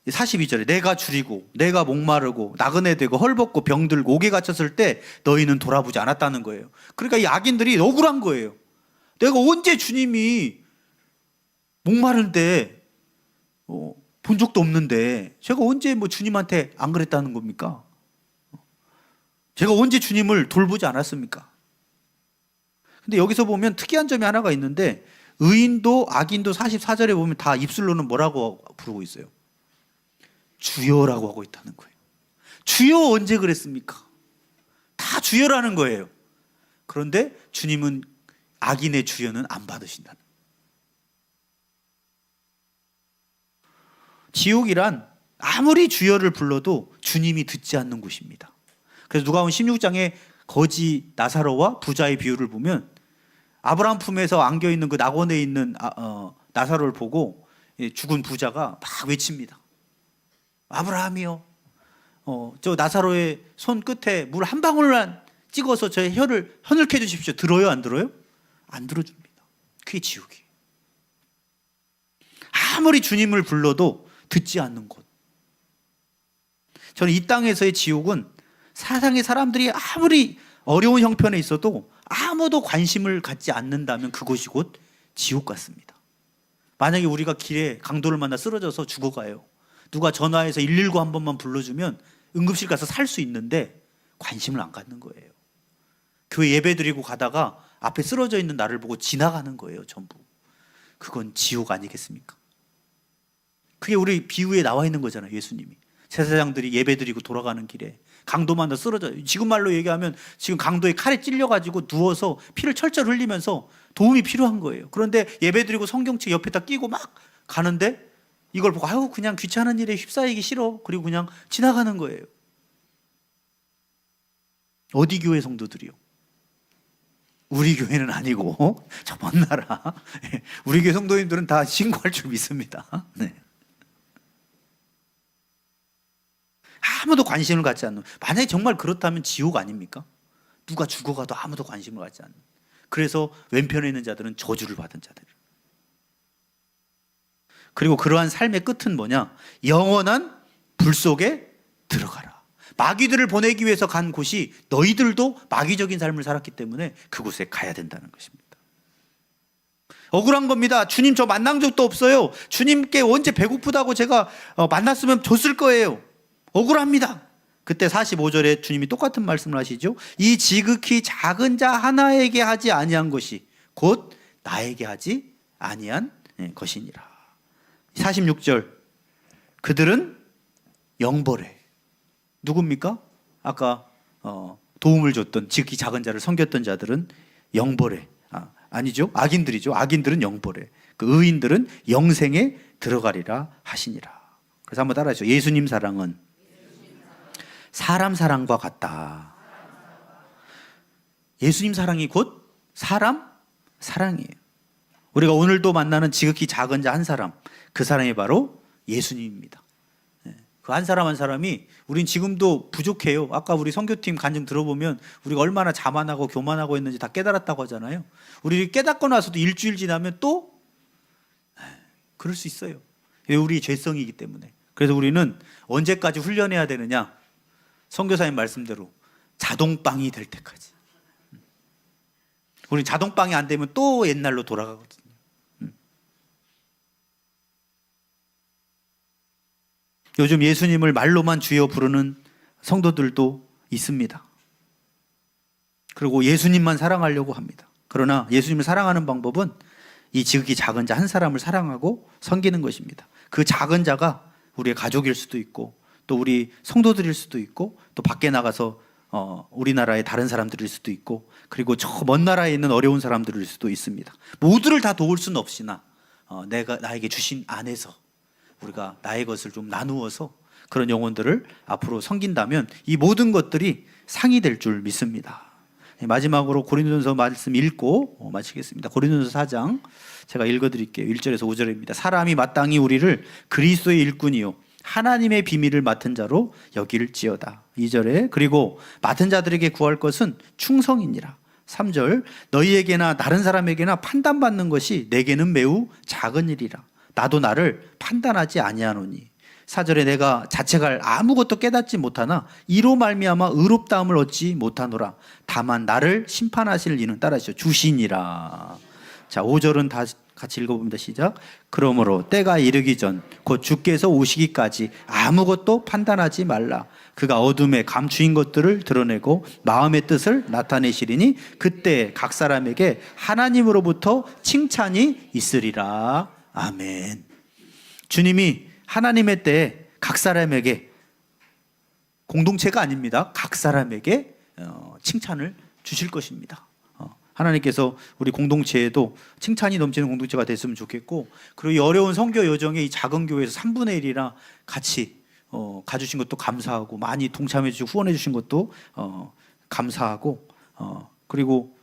42절에 내가 줄이고 내가 목마르고 나그네 되고 헐벗고 병들고 옥에 갇혔을 때 너희는 돌아보지 않았다는 거예요. 그러니까 이 악인들이 억울한 거예요. 내가 언제 주님이 목마른데 본 적도 없는데 제가 언제 주님한테 안 그랬다는 겁니까? 제가 언제 주님을 돌보지 않았습니까? 근데 여기서 보면 특이한 점이 하나가 있는데 의인도 악인도 44절에 보면 다 입술로는 뭐라고 부르고 있어요? 주여라고 하고 있다는 거예요. 주여 언제 그랬습니까? 다 주여라는 거예요. 그런데 주님은 악인의 주여는 안 받으신다는 거예요. 지옥이란 아무리 주여를 불러도 주님이 듣지 않는 곳입니다. 그래서 누가복음 16장에 거지 나사로와 부자의 비유를 보면 아브라함 품에서 안겨있는 그 낙원에 있는 나사로를 보고 죽은 부자가 막 외칩니다. 아브라함이요, 저 나사로의 손 끝에 물 한 방울만 찍어서 저의 혀를 흐물게 해주십시오. 들어요, 안 들어요? 안 들어줍니다. 그게 지옥이에요. 아무리 주님을 불러도 듣지 않는 곳. 저는 이 땅에서의 지옥은 세상의 사람들이 아무리 어려운 형편에 있어도 아무도 관심을 갖지 않는다면 그곳이 곧 지옥 같습니다. 만약에 우리가 길에 강도를 만나 쓰러져서 죽어가요. 누가 전화해서 119 한 번만 불러주면 응급실 가서 살 수 있는데 관심을 안 갖는 거예요. 교회 예배 드리고 가다가 앞에 쓰러져 있는 나를 보고 지나가는 거예요, 전부. 그건 지옥 아니겠습니까? 그게 우리 비유에 나와 있는 거잖아요, 예수님이. 제사장들이 예배 드리고 돌아가는 길에 강도 만나 쓰러져요. 지금 말로 얘기하면 지금 강도의 칼에 찔려가지고 누워서 피를 철철 흘리면서 도움이 필요한 거예요. 그런데 예배 드리고 성경책 옆에다 끼고 막 가는데 이걸 보고 아유 그냥 귀찮은 일에 휩싸이기 싫어. 그리고 그냥 지나가는 거예요. 어디 교회 성도들이요? 우리 교회는 아니고 저 먼 나라. 우리 교회 성도님들은 다 신고할 줄 믿습니다. 네. 아무도 관심을 갖지 않는. 만약에 정말 그렇다면 지옥 아닙니까? 누가 죽어가도 아무도 관심을 갖지 않는. 그래서 왼편에 있는 자들은 저주를 받은 자들. 그리고 그러한 삶의 끝은 뭐냐? 영원한 불 속에 들어가라. 마귀들을 보내기 위해서 간 곳이 너희들도 마귀적인 삶을 살았기 때문에 그곳에 가야 된다는 것입니다. 억울한 겁니다. 주님 저 만난 적도 없어요. 주님께 언제 배고프다고 제가 만났으면 줬을 거예요. 억울합니다. 그때 45절에 주님이 똑같은 말씀을 하시죠. 이 지극히 작은 자 하나에게 하지 아니한 것이 곧 나에게 하지 아니한 것이니라. 46절 그들은 영벌해. 누굽니까? 아까 도움을 줬던 지극히 작은 자를 섬겼던 자들은 영벌해. 아니죠. 악인들이죠. 악인들은 영벌해. 그 의인들은 영생에 들어가리라 하시니라. 그래서 한번 따라하시죠. 예수님 사랑은 사람 사랑과 같다. 예수님 사랑이 곧 사람 사랑이에요. 우리가 오늘도 만나는 지극히 작은 자 한 사람, 그 사람이 바로 예수님입니다. 그 한 사람 한 사람이 우린 지금도 부족해요. 아까 우리 선교팀 간증 들어보면 우리가 얼마나 자만하고 교만하고 있는지 다 깨달았다고 하잖아요. 우리 깨닫고 나서도 일주일 지나면 또 그럴 수 있어요. 왜? 우리 죄성이기 때문에. 그래서 우리는 언제까지 훈련해야 되느냐? 선교사님 말씀대로 자동빵이 될 때까지. 우리 자동빵이 안 되면 또 옛날로 돌아가거든요. 요즘 예수님을 말로만 주여 부르는 성도들도 있습니다. 그리고 예수님만 사랑하려고 합니다. 그러나 예수님을 사랑하는 방법은 이 지극히 작은 자 한 사람을 사랑하고 섬기는 것입니다. 그 작은 자가 우리의 가족일 수도 있고 또 우리 성도들일 수도 있고 또 밖에 나가서 우리나라의 다른 사람들일 수도 있고 그리고 저 먼 나라에 있는 어려운 사람들일 수도 있습니다. 모두를 다 도울 수는 없으나 내가 나에게 주신 안에서 우리가 나의 것을 좀 나누어서 그런 영혼들을 앞으로 섬긴다면 이 모든 것들이 상이 될 줄 믿습니다. 마지막으로 고린도전서 말씀 읽고 마치겠습니다. 고린도전서 4장 제가 읽어드릴게요. 1절에서 5절입니다. 사람이 마땅히 우리를 그리스도의 일꾼이요 하나님의 비밀을 맡은 자로 여길지어다. 2절에 그리고 맡은 자들에게 구할 것은 충성이니라. 3절 너희에게나 다른 사람에게나 판단받는 것이 내게는 매우 작은 일이라. 나도 나를 판단하지 아니하노니. 4절에 내가 자책할 아무것도 깨닫지 못하나 이로 말미암아 의롭다함을 얻지 못하노라. 다만 나를 심판하실 이는 따라하시오 주시니라. 자, 5절은 다 같이 읽어봅니다. 시작. 그러므로 때가 이르기 전 곧 주께서 오시기까지 아무것도 판단하지 말라. 그가 어둠에 감추인 것들을 드러내고 마음의 뜻을 나타내시리니 그때 각 사람에게 하나님으로부터 칭찬이 있으리라. 아멘. 주님이 하나님의 때에 각 사람에게 공동체가 아닙니다. 각 사람에게 칭찬을 주실 것입니다. 하나님께서 우리 공동체에도 칭찬이 넘치는 공동체가 됐으면 좋겠고 그리고 이 어려운 선교 여정에 이 작은 교회에서 3분의 1이나 같이 가주신 것도 감사하고 많이 동참해 주시고 후원해 주신 것도 감사하고 그리고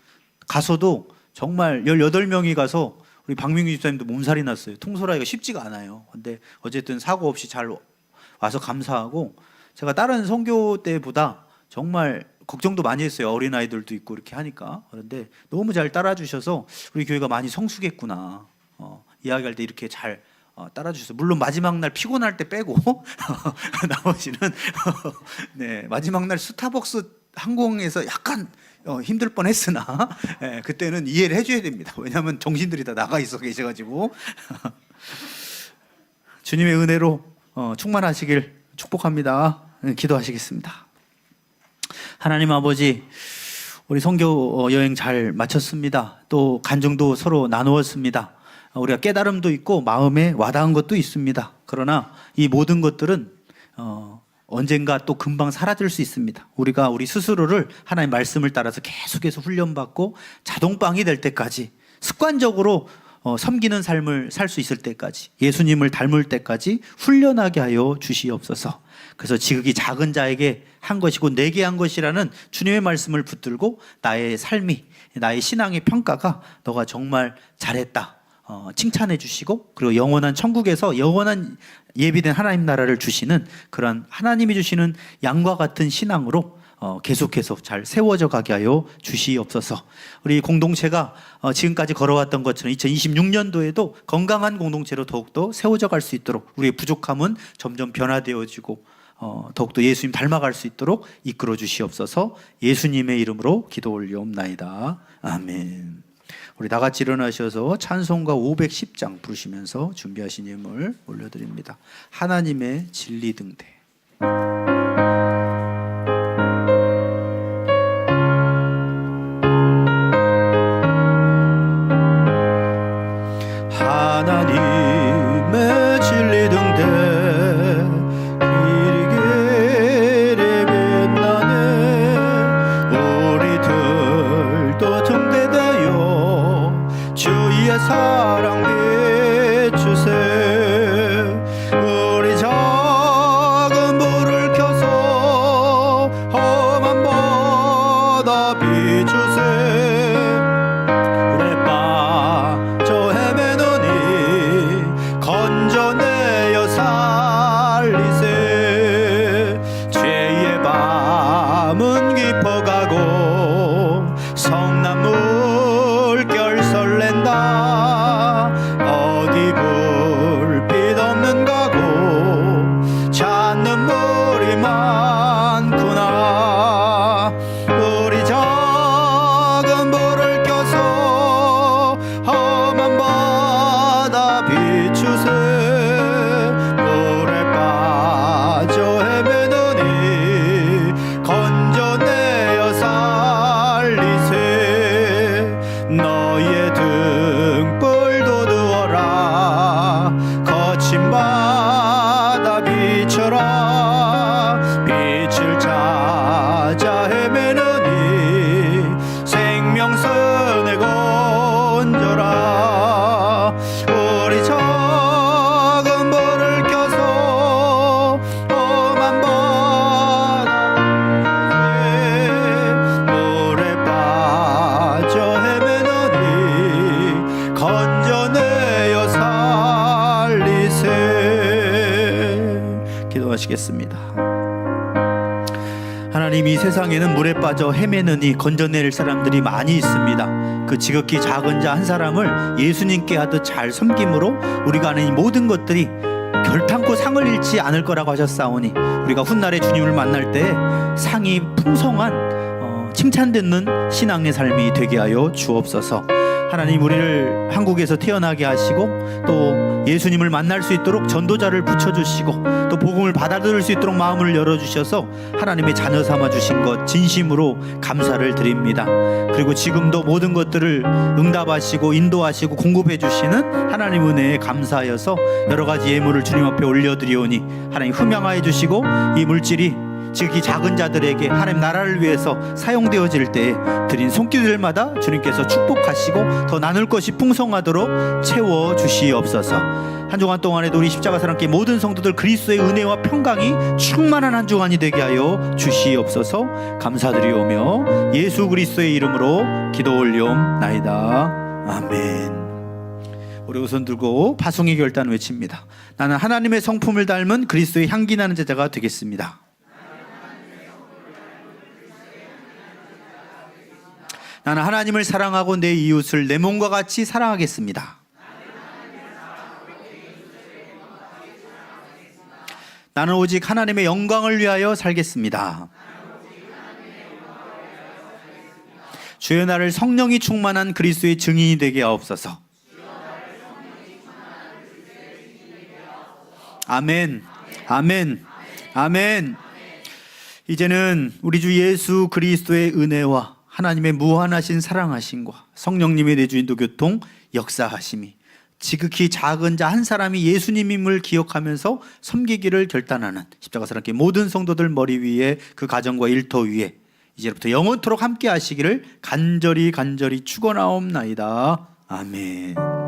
가서도 정말 18명이 가서 우리 박민규 집사님도 몸살이 났어요. 통솔하기가 쉽지가 않아요. 근데 어쨌든 사고 없이 잘 와서 감사하고 제가 다른 선교 때보다 정말 걱정도 많이 했어요. 어린아이들도 있고 이렇게 하니까. 그런데 너무 잘 따라주셔서 우리 교회가 많이 성숙했구나. 이야기할 때 이렇게 잘 따라주셔서 물론 마지막 날 피곤할 때 빼고 나머지는 네, 마지막 날 스타벅스 항공에서 약간 힘들 뻔했으나 그때는 이해를 해줘야 됩니다. 왜냐하면 정신들이 다 나가 있어 계셔가지고 주님의 은혜로 충만하시길 축복합니다. 기도하시겠습니다. 하나님 아버지, 우리 선교 여행 잘 마쳤습니다. 또 간증도 서로 나누었습니다. 우리가 깨달음도 있고 마음에 와닿은 것도 있습니다. 그러나 이 모든 것들은 언젠가 또 금방 사라질 수 있습니다. 우리가 우리 스스로를 하나님의 말씀을 따라서 계속해서 훈련받고 자동빵이 될 때까지 습관적으로 섬기는 삶을 살 수 있을 때까지 예수님을 닮을 때까지 훈련하게 하여 주시옵소서. 그래서 지극히 작은 자에게 한 것이고 내게 한 것이라는 주님의 말씀을 붙들고 나의 삶이 나의 신앙의 평가가 너가 정말 잘했다 칭찬해 주시고 그리고 영원한 천국에서 영원한 예비된 하나님 나라를 주시는 그런 하나님이 주시는 양과 같은 신앙으로 계속해서 잘 세워져 가게 하여 주시옵소서. 우리 공동체가 지금까지 걸어왔던 것처럼 2026년도에도 건강한 공동체로 더욱더 세워져 갈 수 있도록 우리의 부족함은 점점 변화되어지고 더욱더 예수님 닮아갈 수 있도록 이끌어 주시옵소서. 예수님의 이름으로 기도 올리옵나이다. 아멘. 우리 다 같이 일어나셔서 찬송가 510장 부르시면서 준비하신 예물 올려드립니다. 하나님의 진리 등대. 하나님의 진리 등대 길게 빛나네. 우리들도 등대되어 주의 사랑 비추세. 우리 작은 불을 켜서 험한 바다 비추세. 물에 빠져 헤매느니 건져내어 살리세. 죄의 밤은 깊어가고 성난 물결 설렌다. 어디 불빛 없는 가고 찾는 물이 많구나. 우리 작은 불을 켜서 험한 바다 비추세. 물에 빠져 헤매느니 건져내어 살리세. 너의 등불도 두어라. 거친 바다 비춰라. 빛을 찾아 헤매느니 생명선을 건져라. 우리 작은 불을 켜서 험한 바다 물에 빠져 헤매느니 건져내어 살리세. 기도하시겠습니다. 하나님, 이 세상에는 물에 빠져 헤매느니 건져낼 사람들이 많이 있습니다. 그 지극히 작은 자 한 사람을 예수님께 하듯 잘 섬김으로 우리가 아는 이 모든 것들이 결탄코 상을 잃지 않을 거라고 하셨사오니 우리가 훗날에 주님을 만날 때 상이 풍성한 칭찬듣는 신앙의 삶이 되게 하여 주옵소서. 하나님, 우리를 한국에서 태어나게 하시고 또 예수님을 만날 수 있도록 전도자를 붙여주시고 또 복음을 받아들일 수 있도록 마음을 열어주셔서 하나님의 자녀 삼아주신 것 진심으로 감사를 드립니다. 그리고 지금도 모든 것들을 응답하시고 인도하시고 공급해 주시는 하나님 은혜에 감사하여서 여러 가지 예물을 주님 앞에 올려드리오니 하나님 흠양하여 주시고 이 물질이 지극히 작은 자들에게 하나님 나라를 위해서 사용되어질 때 드린 손길들마다 주님께서 축복하시고 더 나눌 것이 풍성하도록 채워주시옵소서. 한 주간 동안에도 우리 십자가 사랑교회 모든 성도들 그리스도의 은혜와 평강이 충만한 한 주간이 되게 하여 주시옵소서. 감사드리오며 예수 그리스도의 이름으로 기도 올리옵나이다. 아멘. 우리 우선 들고 파송의 결단 외칩니다. 나는 하나님의 성품을 닮은 그리스도의 향기 나는 제자가 되겠습니다. 나는 하나님을 사랑하고 내 이웃을 내 몸과 같이 사랑하겠습니다. 나는 오직 하나님의 영광을 위하여 살겠습니다. 주여 나를 성령이 충만한 그리스도의 증인이 되게 하옵소서. 아멘. 아멘. 아멘. 이제는 우리 주 예수 그리스도의 은혜와 하나님의 무한하신 사랑하심과 성령님의 내주 인도 교통 역사하심이 지극히 작은 자 한 사람이 예수님임을 기억하면서 섬기기를 결단하는 십자가 사랑교회 모든 성도들 머리 위에 그 가정과 일터 위에 이제부터 영원토록 함께 하시기를 간절히 축원하옵나이다. 아멘.